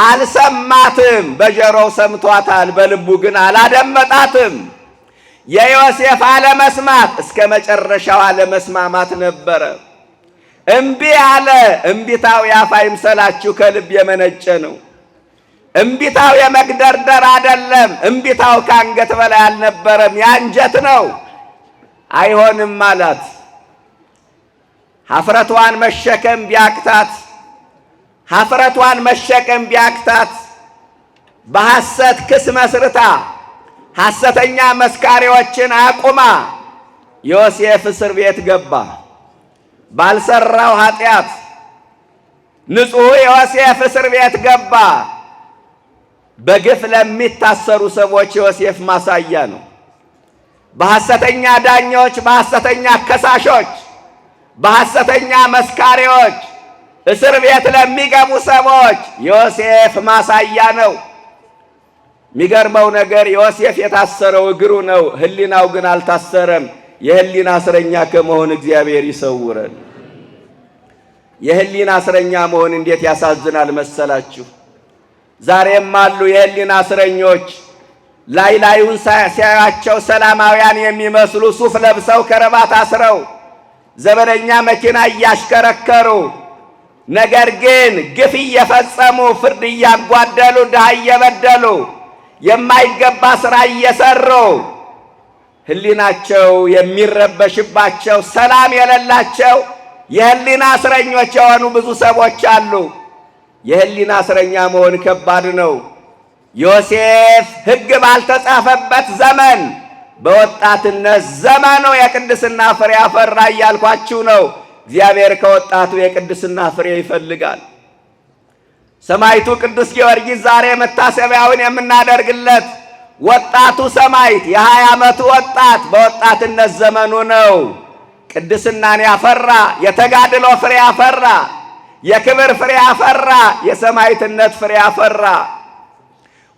አልሰማትም። በጆሮው ሰምቷታል፣ በልቡ ግን አላደመጣትም። የዮሴፍ አለመስማት እስከ መጨረሻው አለመስማማት ነበረ። እምቢ አለ። እምቢታው ያፍ አይምሰላችሁ፣ ከልብ የመነጨ ነው። እምቢታው የመግደርደር አይደለም። እምቢታው ከአንገት በላይ አልነበረም፣ ያንጀት ነው። አይሆንም አላት። ኀፍረቷን መሸከም ቢያቅታት ኀፍረቷን መሸከም ቢያቅታት በሐሰት ክስ መስርታ ሐሰተኛ መስካሪዎችን አቁማ ዮሴፍ እስር ቤት ገባ። ባልሰራው ኃጢአት ንጹሕ ዮሴፍ እስር ቤት ገባ። በግፍ ለሚታሰሩ ሰዎች ዮሴፍ ማሳያ ነው። በሐሰተኛ ዳኞች፣ በሐሰተኛ ከሳሾች፣ በሐሰተኛ መስካሪዎች እስር ቤት ለሚገቡ ሰዎች ዮሴፍ ማሳያ ነው። የሚገርመው ነገር ዮሴፍ የታሰረው እግሩ ነው፣ ሕሊናው ግን አልታሰረም። የሕሊና እስረኛ ከመሆን እግዚአብሔር ይሰውረን። የሕሊና እስረኛ መሆን እንዴት ያሳዝናል መሰላችሁ! ዛሬም አሉ የሕሊና እስረኞች። ላይ ላዩን ሲያዩአቸው ሰላማውያን የሚመስሉ ሱፍ ለብሰው ከረባት አስረው ዘመነኛ መኪና እያሽከረከሩ ነገር ግን ግፍ እየፈጸሙ ፍርድ እያጓደሉ ድሃ እየበደሉ የማይገባ ሥራ እየሰሩ ሕሊናቸው የሚረበሽባቸው ሰላም የሌላቸው የሕሊና እስረኞች የሆኑ ብዙ ሰዎች አሉ። የሕሊና እስረኛ መሆን ከባድ ነው። ዮሴፍ ሕግ ባልተጻፈበት ዘመን በወጣትነት ዘመኑ የቅድስና ፍሬ አፈራ እያልኳችሁ ነው። እግዚአብሔር ከወጣቱ የቅድስና ፍሬ ይፈልጋል። ሰማዕቱ ቅዱስ ጊዮርጊስ ዛሬ መታሰቢያውን የምናደርግለት ወጣቱ ሰማዕት የ20 ዓመቱ ወጣት በወጣትነት ዘመኑ ነው ቅድስናን ያፈራ፣ የተጋድሎ ፍሬ ያፈራ፣ የክብር ፍሬ ያፈራ፣ የሰማዕትነት ፍሬ ያፈራ።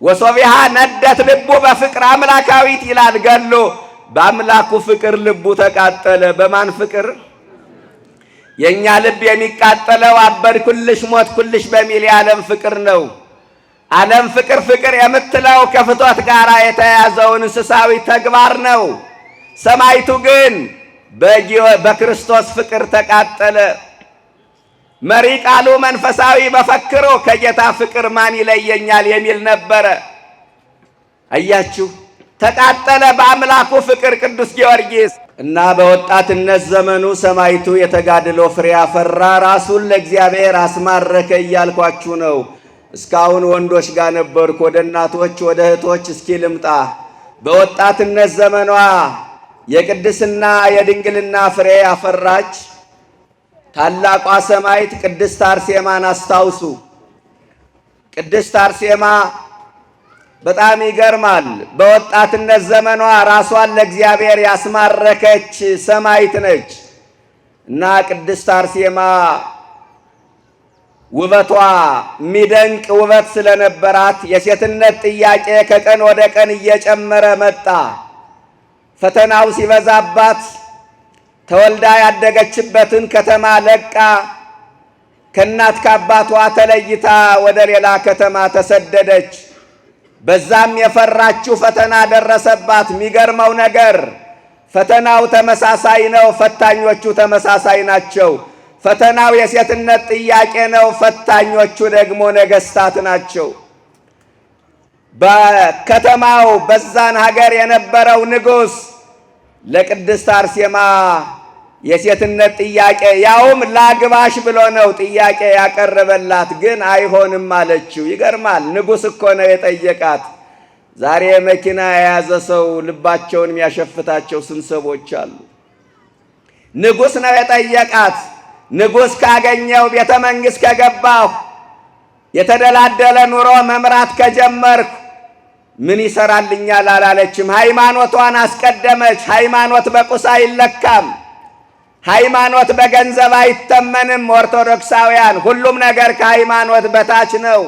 ወሶቢሃ ነደት ልቡ በፍቅር አምላካዊት ይላል ገድሉ። በአምላኩ ፍቅር ልቡ ተቃጠለ። በማን ፍቅር? የእኛ ልብ የሚቃጠለው አበድኩልሽ ሞትኩልሽ በሚል የዓለም ፍቅር ነው። ዓለም ፍቅር ፍቅር የምትለው ከፍቶት ጋር የተያያዘውን እንስሳዊ ተግባር ነው። ሰማዕቱ ግን በክርስቶስ ፍቅር ተቃጠለ። መሪ ቃሉ መንፈሳዊ መፈክሩ ከጌታ ፍቅር ማን ይለየኛል የሚል ነበረ። አያችሁ፣ ተቃጠለ በአምላኩ ፍቅር ቅዱስ ጊዮርጊስ እና በወጣትነት ዘመኑ ሰማዕቱ የተጋድሎ ፍሬ አፈራ፣ ራሱን ለእግዚአብሔር አስማረከ እያልኳችሁ ነው። እስካሁን ወንዶች ጋር ነበርኩ። ወደ እናቶች ወደ እህቶች እስኪ ልምጣ። በወጣትነት ዘመኗ የቅድስና የድንግልና ፍሬ አፈራች ታላቋ ሰማዕት ቅድስት አርሴማን አስታውሱ። ቅድስት አርሴማ በጣም ይገርማል። በወጣትነት ዘመኗ ራሷን ለእግዚአብሔር ያስማረከች ሰማዕት ነች። እና ቅድስት አርሴማ ውበቷ የሚደንቅ ውበት ስለነበራት የሴትነት ጥያቄ ከቀን ወደ ቀን እየጨመረ መጣ። ፈተናው ሲበዛባት ተወልዳ ያደገችበትን ከተማ ለቃ ከእናት ከአባቷ ተለይታ ወደ ሌላ ከተማ ተሰደደች። በዛም የፈራችው ፈተና ደረሰባት። የሚገርመው ነገር ፈተናው ተመሳሳይ ነው፣ ፈታኞቹ ተመሳሳይ ናቸው። ፈተናው የሴትነት ጥያቄ ነው፣ ፈታኞቹ ደግሞ ነገሥታት ናቸው። በከተማው በዛን ሀገር የነበረው ንጉሥ ለቅድስት አርሴማ የሴትነት ጥያቄ ያውም ላግባሽ ብሎ ነው ጥያቄ ያቀረበላት፣ ግን አይሆንም አለችው። ይገርማል። ንጉሥ እኮ ነው የጠየቃት። ዛሬ መኪና የያዘ ሰው ልባቸውን የሚያሸፍታቸው ስንት ሰዎች አሉ። ንጉሥ ነው የጠየቃት። ንጉሥ ካገኘው ቤተ መንግሥት ከገባሁ የተደላደለ ኑሮ መምራት ከጀመርኩ ምን ይሰራልኛል አላለችም። ሃይማኖቷን አስቀደመች። ሃይማኖት በቁስ አይለካም። ሃይማኖት በገንዘብ አይተመንም። ኦርቶዶክሳውያን ሁሉም ነገር ከሃይማኖት በታች ነው።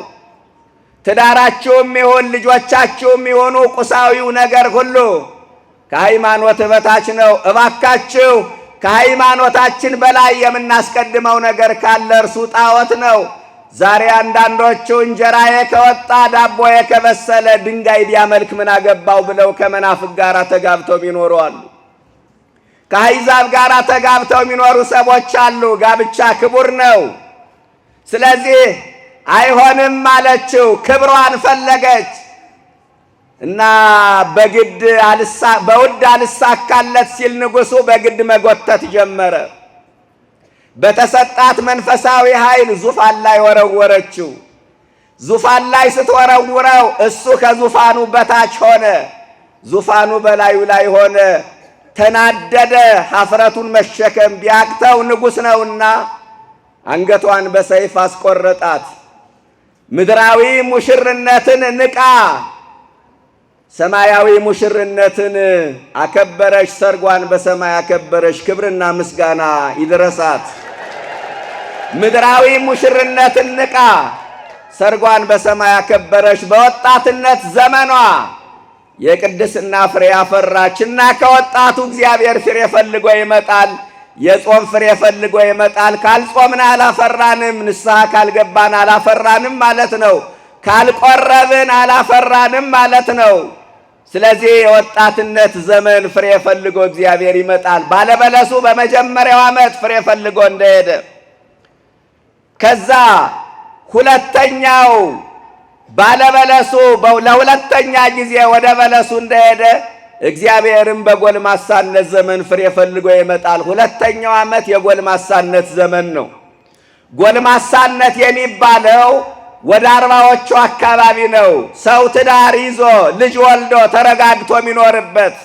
ትዳራችሁም ይሁን ልጆቻችሁም ይሁኑ ቁሳዊው ነገር ሁሉ ከሃይማኖት በታች ነው። እባካችሁ ከሃይማኖታችን በላይ የምናስቀድመው ነገር ካለ እርሱ ጣዖት ነው። ዛሬ አንዳንዶቹ እንጀራዬ ከወጣ ዳቦዬ ከበሰለ ድንጋይ ቢያመልክ ምን አገባው ብለው ከመናፍቅ ጋር ተጋብተው የሚኖሩ አሉ። ከአሕዛብ ጋር ተጋብተው የሚኖሩ ሰዎች አሉ። ጋብቻ ክቡር ነው። ስለዚህ አይሆንም አለችው። ክብሯን ፈለገች እና በውድ አልሳካለት ሲል ንጉሡ በግድ መጎተት ጀመረ። በተሰጣት መንፈሳዊ ኃይል ዙፋን ላይ ወረወረችው። ዙፋን ላይ ስትወረውረው እሱ ከዙፋኑ በታች ሆነ፣ ዙፋኑ በላዩ ላይ ሆነ። ተናደደ። ኀፍረቱን መሸከም ቢያቅተው ንጉሥ ነውና አንገቷን በሰይፍ አስቆረጣት። ምድራዊ ሙሽርነትን ንቃ ሰማያዊ ሙሽርነትን አከበረች። ሰርጓን በሰማይ አከበረች። ክብርና ምስጋና ይድረሳት። ምድራዊ ሙሽርነትን ንቃ ሰርጓን በሰማይ አከበረች። በወጣትነት ዘመኗ የቅድስና ፍሬ አፈራችና ከወጣቱ እግዚአብሔር ፍሬ ፈልጎ ይመጣል። የጾም ፍሬ ፈልጎ ይመጣል። ካልጾምን አላፈራንም፣ ንስሐ ካልገባን አላፈራንም ማለት ነው። ካልቆረብን አላፈራንም ማለት ነው። ስለዚህ የወጣትነት ዘመን ፍሬ ፈልጎ እግዚአብሔር ይመጣል። ባለበለሱ በመጀመሪያው ዓመት ፍሬ ፈልጎ እንደሄደ ከዛ ሁለተኛው ባለበለሱ ለሁለተኛ ጊዜ ወደ በለሱ እንደሄደ እግዚአብሔርም በጎልማሳነት ዘመን ፍሬ ፈልጎ ይመጣል። ሁለተኛው ዓመት የጎልማሳነት ዘመን ነው። ጎልማሳነት የሚባለው ወደ አርባዎቹ አካባቢ ነው። ሰው ትዳር ይዞ ልጅ ወልዶ ተረጋግቶ የሚኖርበት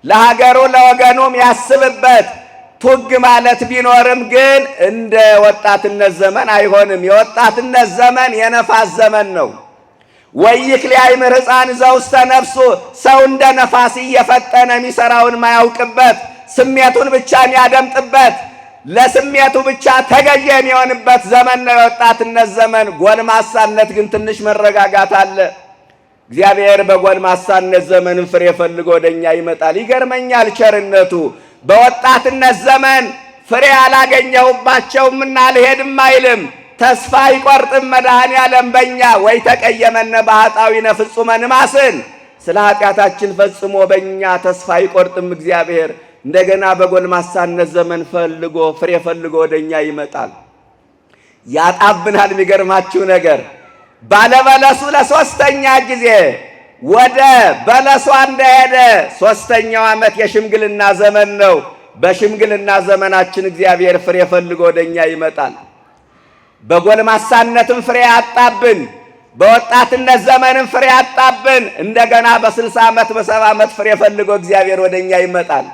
ለሀገሩ ለወገኑም ያስብበት ቱግ ማለት ቢኖርም ግን እንደ ወጣትነት ዘመን አይሆንም። የወጣትነት ዘመን የነፋስ ዘመን ነው። ወይክ ሊያይምር ሕፃን ዘውስተ ነፍሱ ሰው እንደ ነፋስ እየፈጠነ የሚሰራውን ማያውቅበት ስሜቱን ብቻ የሚያደምጥበት ለስሜቱ ብቻ ተገዥ የሚሆንበት ዘመን ነው የወጣትነት ዘመን። ጎልማሳነት ግን ትንሽ መረጋጋት አለ። እግዚአብሔር በጎልማሳነት ዘመን ፍሬ ፈልጎ ወደኛ ይመጣል። ይገርመኛል ቸርነቱ። በወጣትነት ዘመን ፍሬ አላገኘሁባቸውምና አልሄድም አይልም። ተስፋ አይቆርጥም መድኃኔዓለም በእኛ ወይ ተቀየመነ በኃጣዊነ ፍጹመ ንማስን ስለ ኃጢአታችን ፈጽሞ በእኛ ተስፋ አይቆርጥም እግዚአብሔር። እንደገና በጎልማሳነት ዘመን ፈልጎ ፍሬ ፈልጎ ወደኛ ይመጣል። ያጣብናል። የሚገርማችሁ ነገር ባለበለሱ ለሶስተኛ ጊዜ ወደ በለሷ እንደሄደ ሶስተኛው ዓመት የሽምግልና ዘመን ነው። በሽምግልና ዘመናችን እግዚአብሔር ፍሬ ፈልጎ ወደኛ ይመጣል። በጎልማሳነትም ፍሬ አጣብን፣ በወጣትነት ዘመንም ፍሬ አጣብን። እንደገና በ60 ዓመት በ70 ዓመት ፍሬ ፈልጎ እግዚአብሔር ወደኛ ይመጣል።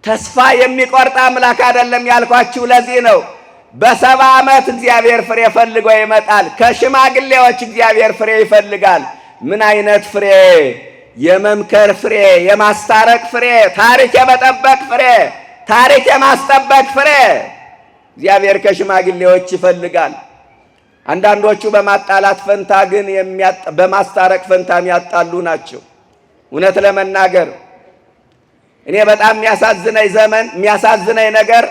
ተስፋ የሚቆርጥ አምላክ አይደለም ያልኳችሁ ለዚህ ነው። በ70 ዓመት እግዚአብሔር ፍሬ ፈልጎ ይመጣል። ከሽማግሌዎች እግዚአብሔር ፍሬ ይፈልጋል። ምን አይነት ፍሬ? የመምከር ፍሬ፣ የማስታረቅ ፍሬ፣ ታሪክ የመጠበቅ ፍሬ፣ ታሪክ የማስጠበቅ ፍሬ እግዚአብሔር ከሽማግሌዎች ይፈልጋል። አንዳንዶቹ በማጣላት ፈንታ ግን በማስታረቅ ፈንታ የሚያጣሉ ናቸው። እውነት ለመናገር እኔ በጣም የሚያሳዝነኝ የሚያሳዝነኝ ነገር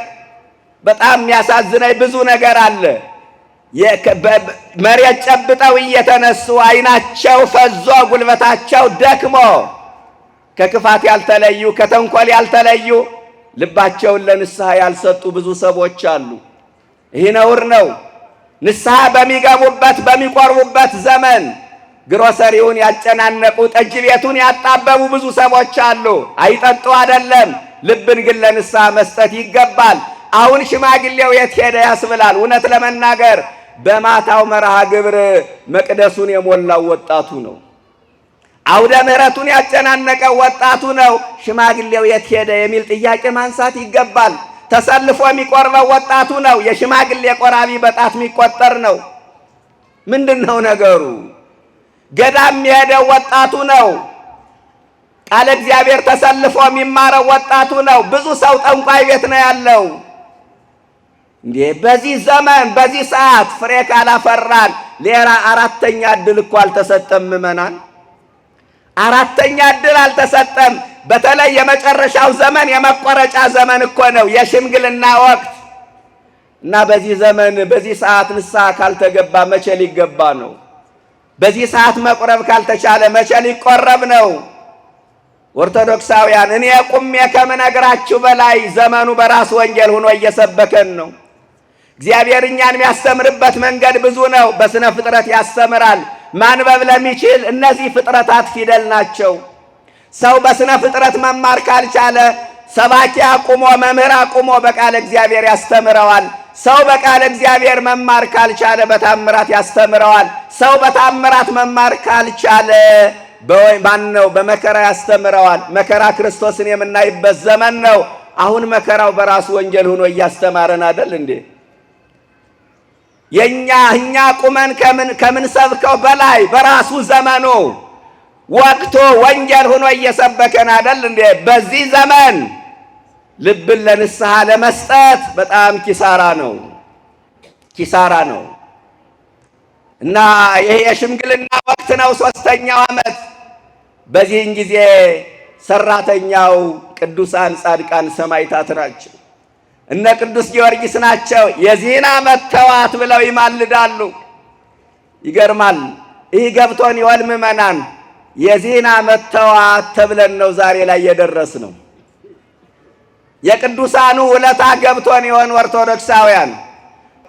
በጣም የሚያሳዝነኝ ብዙ ነገር አለ። መሬት ጨብጠው እየተነሱ ዓይናቸው ፈዞ ጉልበታቸው ደክሞ ከክፋት ያልተለዩ ከተንኮል ያልተለዩ ልባቸውን ለንስሐ ያልሰጡ ብዙ ሰዎች አሉ። ይህ ነውር ነው። ንስሐ በሚገቡበት በሚቆርቡበት ዘመን ግሮሰሪውን ያጨናነቁ ጠጅ ቤቱን ያጣበቡ ብዙ ሰዎች አሉ። አይጠጡ አይደለም፣ ልብን ግን ለንስሐ መስጠት ይገባል። አሁን ሽማግሌው የት ሄደ ያስብላል። እውነት ለመናገር በማታው መርሃ ግብር መቅደሱን የሞላው ወጣቱ ነው። አውደ ምሕረቱን ያጨናነቀው ወጣቱ ነው። ሽማግሌው የት ሄደ የሚል ጥያቄ ማንሳት ይገባል። ተሰልፎ የሚቆርበው ወጣቱ ነው። የሽማግሌ ቆራቢ በጣት የሚቆጠር ነው። ምንድን ነው ነገሩ? ገዳም የሄደው ወጣቱ ነው። ቃለ እግዚአብሔር ተሰልፎ የሚማረው ወጣቱ ነው። ብዙ ሰው ጠንቋይ ቤት ነው ያለው። እንዴ በዚህ ዘመን በዚህ ሰዓት ፍሬ ካላፈራን ሌላ አራተኛ እድል እኮ አልተሰጠም። ምእመናን አራተኛ እድል አልተሰጠም። በተለይ የመጨረሻው ዘመን የመቆረጫ ዘመን እኮ ነው፣ የሽምግልና ወቅት እና በዚህ ዘመን በዚህ ሰዓት ንስሐ ካልተገባ መቼ ሊገባ ነው? በዚህ ሰዓት መቁረብ ካልተቻለ መቼ ሊቆረብ ነው? ኦርቶዶክሳውያን እኔ ቁሜ ከምነግራችሁ በላይ ዘመኑ በራሱ ወንጌል ሆኖ እየሰበከን ነው። እግዚአብሔር እኛን የሚያስተምርበት መንገድ ብዙ ነው። በስነ ፍጥረት ያስተምራል። ማንበብ ለሚችል እነዚህ ፍጥረታት ፊደል ናቸው። ሰው በስነ ፍጥረት መማር ካልቻለ ሰባኪ አቁሞ መምህር አቁሞ በቃለ እግዚአብሔር ያስተምረዋል። ሰው በቃለ እግዚአብሔር መማር ካልቻለ በታምራት ያስተምረዋል። ሰው በታምራት መማር ካልቻለ በመከራ ያስተምረዋል። መከራ ክርስቶስን የምናይበት ዘመን ነው። አሁን መከራው በራሱ ወንጌል ሆኖ እያስተማረን አይደል እንዴ? እኛ ቁመን ከምን ሰብከው በላይ በራሱ ዘመኑ ወቅቱ ወንጌል ሆኖ እየሰበከን አይደል እንዴ? በዚህ ዘመን ልብን ለንስሐ ለመስጠት በጣም ኪሳራ ነው እና ይሄ የሽምግልና ወቅት ነው፣ 3ኛው ዓመት። በዚህን ጊዜ ሰራተኛው ቅዱሳን ጻድቃን ሰማዕታት ናቸው። እነ ቅዱስ ጊዮርጊስ ናቸው። የዚህን ዓመት ተዋት ብለው ይማልዳሉ። ይገርማል። ይህ ገብቶን ይሆን ምእመናን? የዚህን ዓመት ተዋት ተብለን ነው ዛሬ ላይ የደረስነው። የቅዱሳኑ ውለታ ገብቶን ይሆን ኦርቶዶክሳውያን?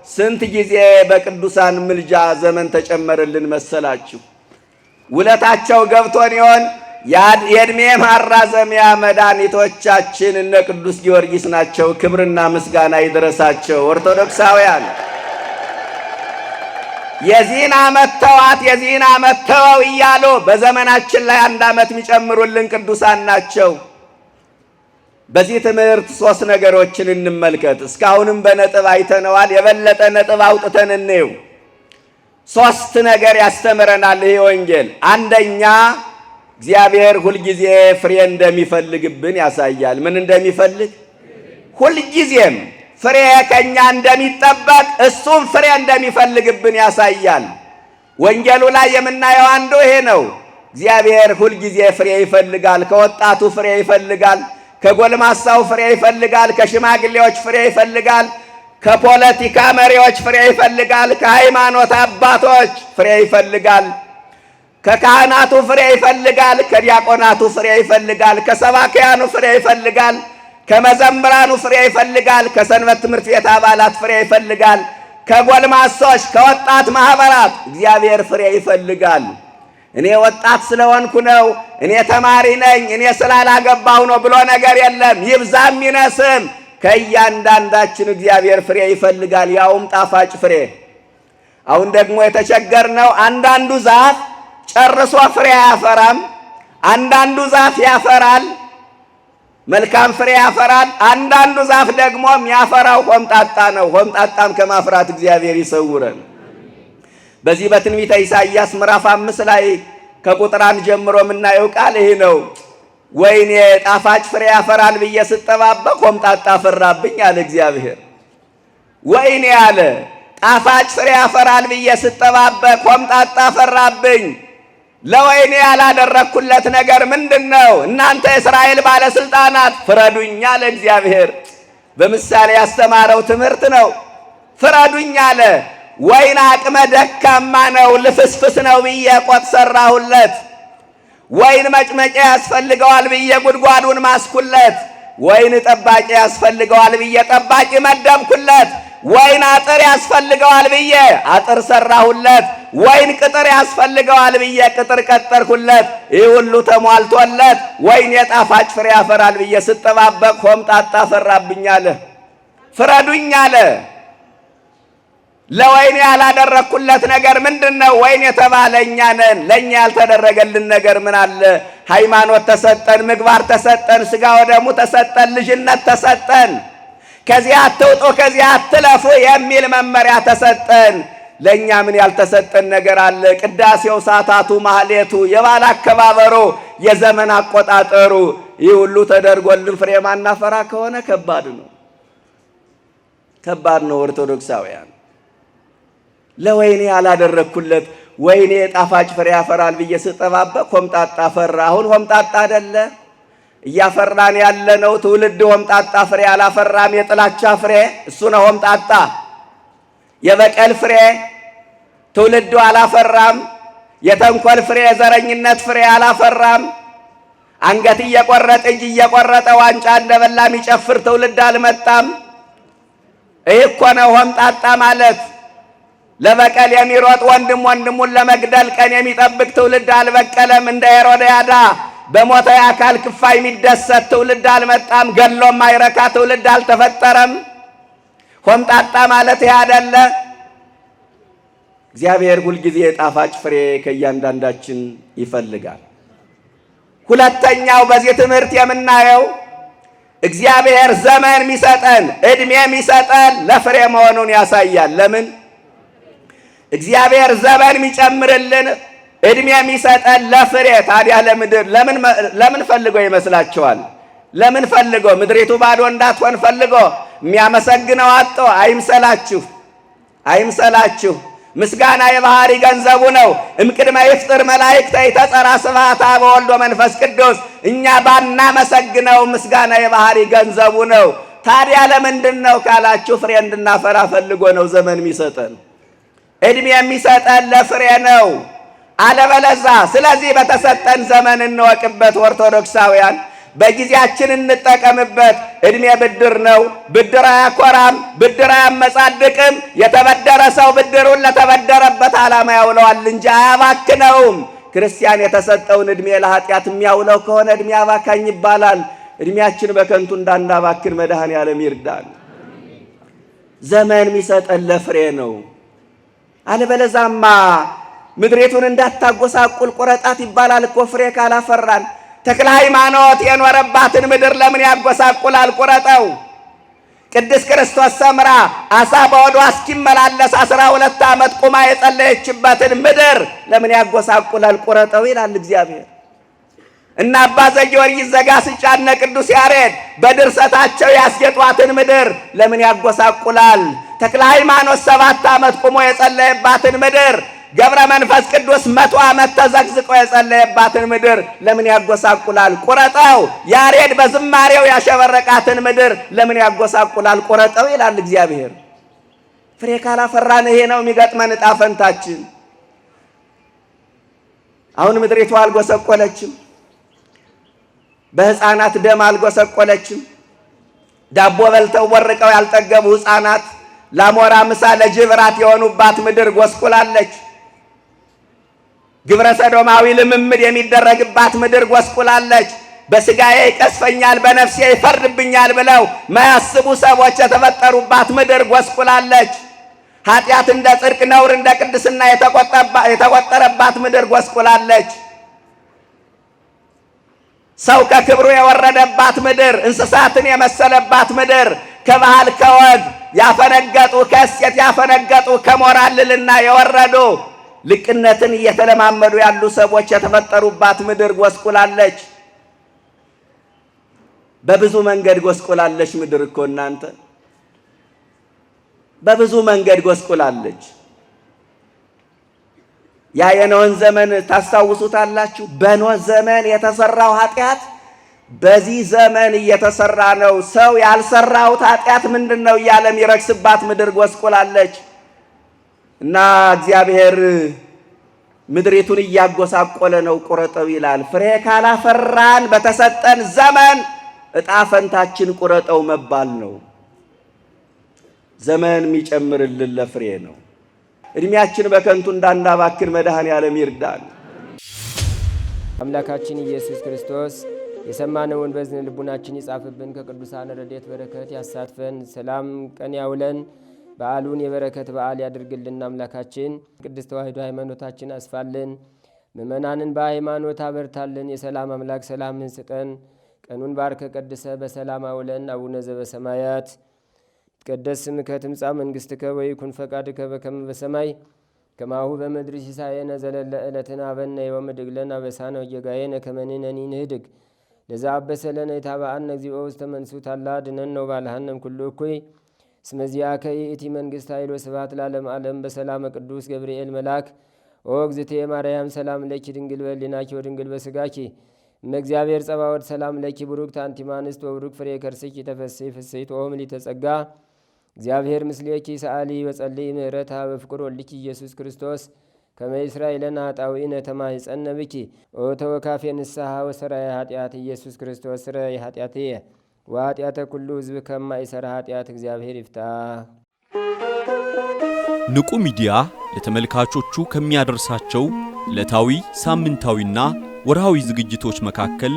ስንት ጊዜ በቅዱሳን ምልጃ ዘመን ተጨመረልን መሰላችሁ? ውለታቸው ገብቶን ይሆን? የዕድሜ ማራዘሚያ መድኃኒቶቻችን እነ ቅዱስ ጊዮርጊስ ናቸው። ክብርና ምስጋና ይድረሳቸው። ኦርቶዶክሳውያን የዚህን ዓመት ተዋት የዚህን ዓመት ተወው እያሉ በዘመናችን ላይ 1 ዓመት የሚጨምሩልን ቅዱሳን ናቸው። በዚህ ትምህርት 3 ነገሮችን እንመልከት። እስካሁንም በነጥብ አይተነዋል። የበለጠ ነጥብ አውጥተን እንየው። 3 ነገር ያስተምረናል ይህ ወንጌል። አንደኛ እግዚአብሔር ሁልጊዜ ፍሬ እንደሚፈልግብን ያሳያል። ምን እንደሚፈልግ? ሁልጊዜም ፍሬ ከኛ እንደሚጠበቅ እሱም ፍሬ እንደሚፈልግብን ያሳያል። ወንጌሉ ላይ የምናየው አንዱ ይሄ ነው። እግዚአብሔር ሁልጊዜ ፍሬ ይፈልጋል። ከወጣቱ ፍሬ ይፈልጋል። ከጎልማሳው ፍሬ ይፈልጋል። ከሽማግሌዎች ፍሬ ይፈልጋል። ከፖለቲካ መሪዎች ፍሬ ይፈልጋል። ከሃይማኖት አባቶች ፍሬ ይፈልጋል። ከካህናቱ ፍሬ ይፈልጋል። ከዲያቆናቱ ፍሬ ይፈልጋል። ከሰባክያኑ ፍሬ ይፈልጋል። ከመዘምራኑ ፍሬ ይፈልጋል። ከሰንበት ትምህርት ቤት አባላት ፍሬ ይፈልጋል። ከጎልማሶች ከወጣት ማህበራት እግዚአብሔር ፍሬ ይፈልጋል። እኔ ወጣት ስለሆንኩ ነው፣ እኔ ተማሪ ነኝ፣ እኔ ስላላገባሁ ነው ብሎ ነገር የለም። ይብዛም ይነስም ከእያንዳንዳችን እግዚአብሔር ፍሬ ይፈልጋል፣ ያውም ጣፋጭ ፍሬ። አሁን ደግሞ የተቸገርነው አንዳንዱ ዛፍ ጨርሶ ፍሬ አያፈራም። አንዳንዱ ዛፍ ያፈራል፣ መልካም ፍሬ ያፈራል። አንዳንዱ ዛፍ ደግሞ የሚያፈራው ሆምጣጣ ነው። ሆምጣጣም ከማፍራት እግዚአብሔር ይሰውረን። በዚህ በትንቢተ ኢሳይያስ ምዕራፍ 5 ላይ ከቁጥር 1 ጀምሮ የምናየው ቃል ይሄ ነው። ወይኔ ጣፋጭ ፍሬ ያፈራል ብዬ ስጠባበቅ ሆምጣጣ ፈራብኝ አለ እግዚአብሔር። ወይኔ አለ ጣፋጭ ፍሬ ያፈራል ብዬ ስጠባበቅ ሆምጣጣ ፈራብኝ። ለወይኔ ያላደረኩለት ነገር ምንድነው? እናንተ የእስራኤል ባለስልጣናት ፍረዱኝ አለ እግዚአብሔር። በምሳሌ ያስተማረው ትምህርት ነው። ፍረዱኝ አለ። ወይን አቅመ ደካማ ነው፣ ልፍስፍስ ነው ብዬ ቆጥ ሰራሁለት። ወይን መጭመቂያ ያስፈልገዋል ብዬ ጉድጓዱን ማስኩለት። ወይን ጠባቂ ያስፈልገዋል ብዬ ጠባቂ መደብኩለት። ወይን አጥር ያስፈልገዋል ብዬ አጥር ሰራሁለት። ወይን ቅጥር ያስፈልገዋል ብዬ ቅጥር ቀጠርኩለት። ይህ ሁሉ ተሟልቶለት ወይን የጣፋጭ ፍሬ ያፈራል ብዬ ስጠባበቅ ሆምጣጣ ፈራብኝ አለ። ፍረዱኝ አለ። ለወይን ያላደረኩለት ነገር ምንድነው? ወይን የተባለ እኛ ነን። ለእኛ ያልተደረገልን ነገር ምን አለ? ሃይማኖት ተሰጠን፣ ምግባር ተሰጠን፣ ሥጋ ወደሙ ተሰጠን፣ ልጅነት ተሰጠን፣ ከዚህ አትውጡ ከዚህ አትለፉ የሚል መመሪያ ተሰጠን። ለእኛ ምን ያልተሰጠን ነገር አለ? ቅዳሴው፣ ሰዓታቱ፣ ማህሌቱ፣ የበዓል አከባበሩ፣ የዘመን አቆጣጠሩ፣ ይህ ሁሉ ተደርጎልን ፍሬ ማናፈራ ከሆነ ከባድ ነው፣ ከባድ ነው። ኦርቶዶክሳውያን ለወይኔ ያላደረኩለት ወይኔ ጣፋጭ ፍሬ ያፈራል ብዬ ስጠባበቅ ሆምጣጣ ፈራ። አሁን ሆምጣጣ አይደለ እያፈራን ያለነው? ትውልድ ሆምጣጣ ፍሬ አላፈራም። የጥላቻ ፍሬ እሱ ነው ሆምጣጣ። የበቀል ፍሬ ትውልዱ አላፈራም። የተንኮል ፍሬ፣ የዘረኝነት ፍሬ አላፈራም። አንገት እየቆረጠ እጅ እየቆረጠ ዋንጫ እንደበላ የሚጨፍር ትውልድ አልመጣም። ይህ እኮ ነው ሆምጣጣ ማለት። ለበቀል የሚሮጥ ወንድም ወንድሙን ለመግደል ቀን የሚጠብቅ ትውልድ አልበቀለም። እንደ ሄሮድያዳ በሞተ የአካል ክፋይ የሚደሰት ትውልድ አልመጣም። ገድሎ የማይረካ ትውልድ አልተፈጠረም። ሆምጣጣ ማለት ይህ አይደለ? እግዚአብሔር ሁልጊዜ ጣፋጭ ፍሬ ከእያንዳንዳችን ይፈልጋል። ሁለተኛው በዚህ ትምህርት የምናየው እግዚአብሔር ዘመን የሚሰጠን ዕድሜ የሚሰጠን ለፍሬ መሆኑን ያሳያል። ለምን? እግዚአብሔር ዘመን የሚጨምርልን ዕድሜ የሚሰጠን ለፍሬ። ታዲያ ለምድር ለምን ፈልጎ ይመስላችኋል? ለምን ፈልጎ? ምድሪቱ ባዶ እንዳትሆን ፈልጎ። የሚያመሰግነው አጥቶ አይምሰላችሁ፣ አይምሰላችሁ። ምስጋና የባህሪ ገንዘቡ ነው። እምቅድመ ይፍጥር መላእክተ ይተጸራ ስብሐተ አብ ወወልድ ወመንፈስ ቅዱስ። እኛ ባናመሰግነው ምስጋና የባህሪ ገንዘቡ ነው። ታዲያ ለምንድን ነው ካላችሁ፣ ፍሬ እንድናፈራ ፈልጎ ነው ዘመን የሚሰጠን። ዕድሜ የሚሰጠን ለፍሬ ነው። አለበለዛ ስለዚህ በተሰጠን ዘመን እንወቅበት። ኦርቶዶክሳውያን በጊዜያችን እንጠቀምበት። ዕድሜ ብድር ነው። ብድር አያኮራም፣ ብድር አያመጻድቅም። የተበደረ ሰው ብድሩን ለተበደረበት ዓላማ ያውለዋል እንጂ አያባክነውም። ክርስቲያን የተሰጠውን ዕድሜ ለኃጢአት የሚያውለው ከሆነ ዕድሜ አባካኝ ይባላል። ዕድሜያችን በከንቱ እንዳናባክን መድኃኔዓለም ይርዳን። ዘመን የሚሰጠን ለፍሬ ነው። አለበለዛማ ምድሪቱን እንዳታጎሳቁል ቁረጣት ይባላል እኮ ፍሬ ካላፈራን። ተክለ ሃይማኖት የኖረባትን ምድር ለምን ያጎሳቁላል? ቁረጠው። ቅድስት ክርስቶስ ሰምራ አሳ በሆዷ እስኪመላለስ 12 ዓመት ቁማ የጸለየችበትን ምድር ለምን ያጎሳቁላል? ቁረጠው ይላል እግዚአብሔር። እና አባ ዘጊዮርጊስ ዘጋስጫና ቅዱስ ያሬድ በድርሰታቸው ያስጌጧትን ምድር ለምን ያጎሳቁላል? ተክለ ሃይማኖት 7 ዓመት ቁሞ የጸለየባትን ምድር፣ ገብረ መንፈስ ቅዱስ 100 ዓመት ተዘግዝቆ የጸለየባትን ምድር ለምን ያጎሳቁላል? ቁረጠው። ያሬድ በዝማሬው ያሸበረቃትን ምድር ለምን ያጎሳቁላል? ቁረጠው ይላል እግዚአብሔር። ፍሬ ካላፈራን ይሄ ነው የሚገጥመን ዕጣ ፈንታችን። አሁን ምድሪቱ አልጎሰቆለችም፣ በሕፃናት ደም አልጎሰቆለችም። ዳቦ በልተው ወርቀው ያልጠገቡ ሕፃናት ለአሞራ ምሳ ለጅብ ራት የሆኑባት ምድር ጎስቁላለች። ግብረ ሰዶማዊ ልምምድ የሚደረግባት ምድር ጎስቁላለች። በሥጋዬ ይቀስፈኛል በነፍሴ ይፈርድብኛል ብለው ማያስቡ ሰዎች የተፈጠሩባት ምድር ጎስቁላለች። ኃጢአት እንደ ጽድቅ፣ ነውር እንደ ቅድስና የተቆጠረባት ምድር ጎስቁላለች። ሰው ከክብሩ የወረደባት ምድር፣ እንስሳትን የመሰለባት ምድር፣ ከባህል ከወግ ያፈነገጡ፣ ከእሴት ያፈነገጡ፣ ከሞራል ልዕልና የወረዱ፣ ልቅነትን እየተለማመዱ ያሉ ሰዎች የተፈጠሩባት ምድር ጎስቁላለች። በብዙ መንገድ ጎስቆላለች ምድር እኮ እናንተ፣ በብዙ መንገድ ጎስቆላለች። ያ የኖህን ዘመን ታስታውሱታላችሁ? በኖህ ዘመን የተሰራው ኃጢአት በዚህ ዘመን እየተሰራ ነው። ሰው ያልሰራውት ኃጢአት ምንድነው እያለ የሚረክስባት ምድር ጎስቆላለች። እና እግዚአብሔር ምድሪቱን እያጎሳቆለ ነው። ቁረጠው ይላል። ፍሬ ካላፈራን በተሰጠን ዘመን ዕጣ ፈንታችን ቁረጠው መባል ነው። ዘመን የሚጨምርልን ለፍሬ ነው። እድሜያችን በከንቱ እንዳናባክን መድኃኔዓለም ይርዳን። አምላካችን ኢየሱስ ክርስቶስ የሰማነውን በዝን ልቡናችን ይጻፍብን፣ ከቅዱሳን ረድኤት በረከት ያሳትፈን፣ ሰላም ቀን ያውለን፣ በዓሉን የበረከት በዓል ያድርግልን። አምላካችን ቅድስት ተዋሕዶ ሃይማኖታችን አስፋልን፣ ምእመናንን በሃይማኖት አበርታልን። የሰላም አምላክ ሰላምን ስጠን። ቀኑን ባርከ ቀድሰ በሰላም አውለን። አቡነ ዘበሰማያት ይትቀደስ ስምከ ትምጻእ መንግሥትከ ወይኩን ፈቃድከ በከመ በሰማይ ከማሁ በምድር ሲሳየነ ዘለለ ዕለትነ ሀበነ ዮም ወኅድግ ለነ አበሳነ ወጌጋየነ ከመ ንሕነኒ ንኅድግ ለዘአበሰ ለነ ኢታብአነ እግዚኦ ውስተ መንሱት አላ አድኅነነ ወባልሐነ እምኩሉ እኩይ እስመ ዚአከ ይእቲ መንግሥት ኃይል ወስብሐት ለዓለመ ዓለም። በሰላመ ቅዱስ ገብርኤል መልአክ ኦ እግዝእትየ ማርያም ሰላም ለኪ ድንግል በሕሊናኪ ወድንግል በሥጋኪ እመእግዚአብሔር ጸባኦት ሰላም ለኪ ቡሩክት አንቲ እምአንስት ወቡሩክ ፍሬ ከርሥኪ ተፈሥሒ ፍሥሕት ኦ ምልዕተ ጸጋ እግዚአብሔር ምስሌኪ ሰአሊ ወጸልይ ምህረታ በፍቅር ወልኪ ኢየሱስ ክርስቶስ ከመ ይስራይ ለነ ኃጣውኢነ ተማኅፀነ ብኪ ኦ ተወካፌ ንስሐ ወሰራይ ኃጢአት ኢየሱስ ክርስቶስ ስረይ ኃጢአትየ ወኃጢአተ ኩሉ ሕዝብ ከማይሠራ ኃጢአት እግዚአብሔር ይፍታ። ንቁ ሚዲያ ለተመልካቾቹ ከሚያደርሳቸው ዕለታዊ ሳምንታዊና ወርሃዊ ዝግጅቶች መካከል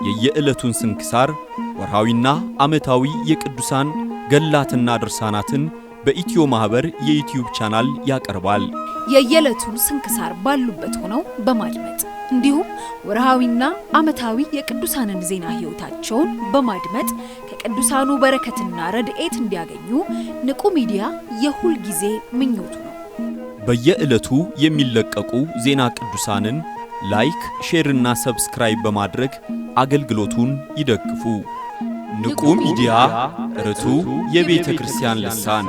የየዕለቱን ስንክሳር ወርሃዊና ዓመታዊ የቅዱሳን ገላትና ድርሳናትን በኢትዮ ማህበር የዩቲዩብ ቻናል ያቀርባል። የየዕለቱን ስንክሳር ባሉበት ሆነው በማድመጥ እንዲሁም ወርሃዊና ዓመታዊ የቅዱሳንን ዜና ሕይወታቸውን በማድመጥ ከቅዱሳኑ በረከትና ረድኤት እንዲያገኙ ንቁ ሚዲያ የሁል ጊዜ ምኞቱ ነው። በየዕለቱ የሚለቀቁ ዜና ቅዱሳንን ላይክ፣ ሼር እና ሰብስክራይብ በማድረግ አገልግሎቱን ይደግፉ። ንቁ ሚዲያ ርቱ የቤተ ክርስቲያን ልሳን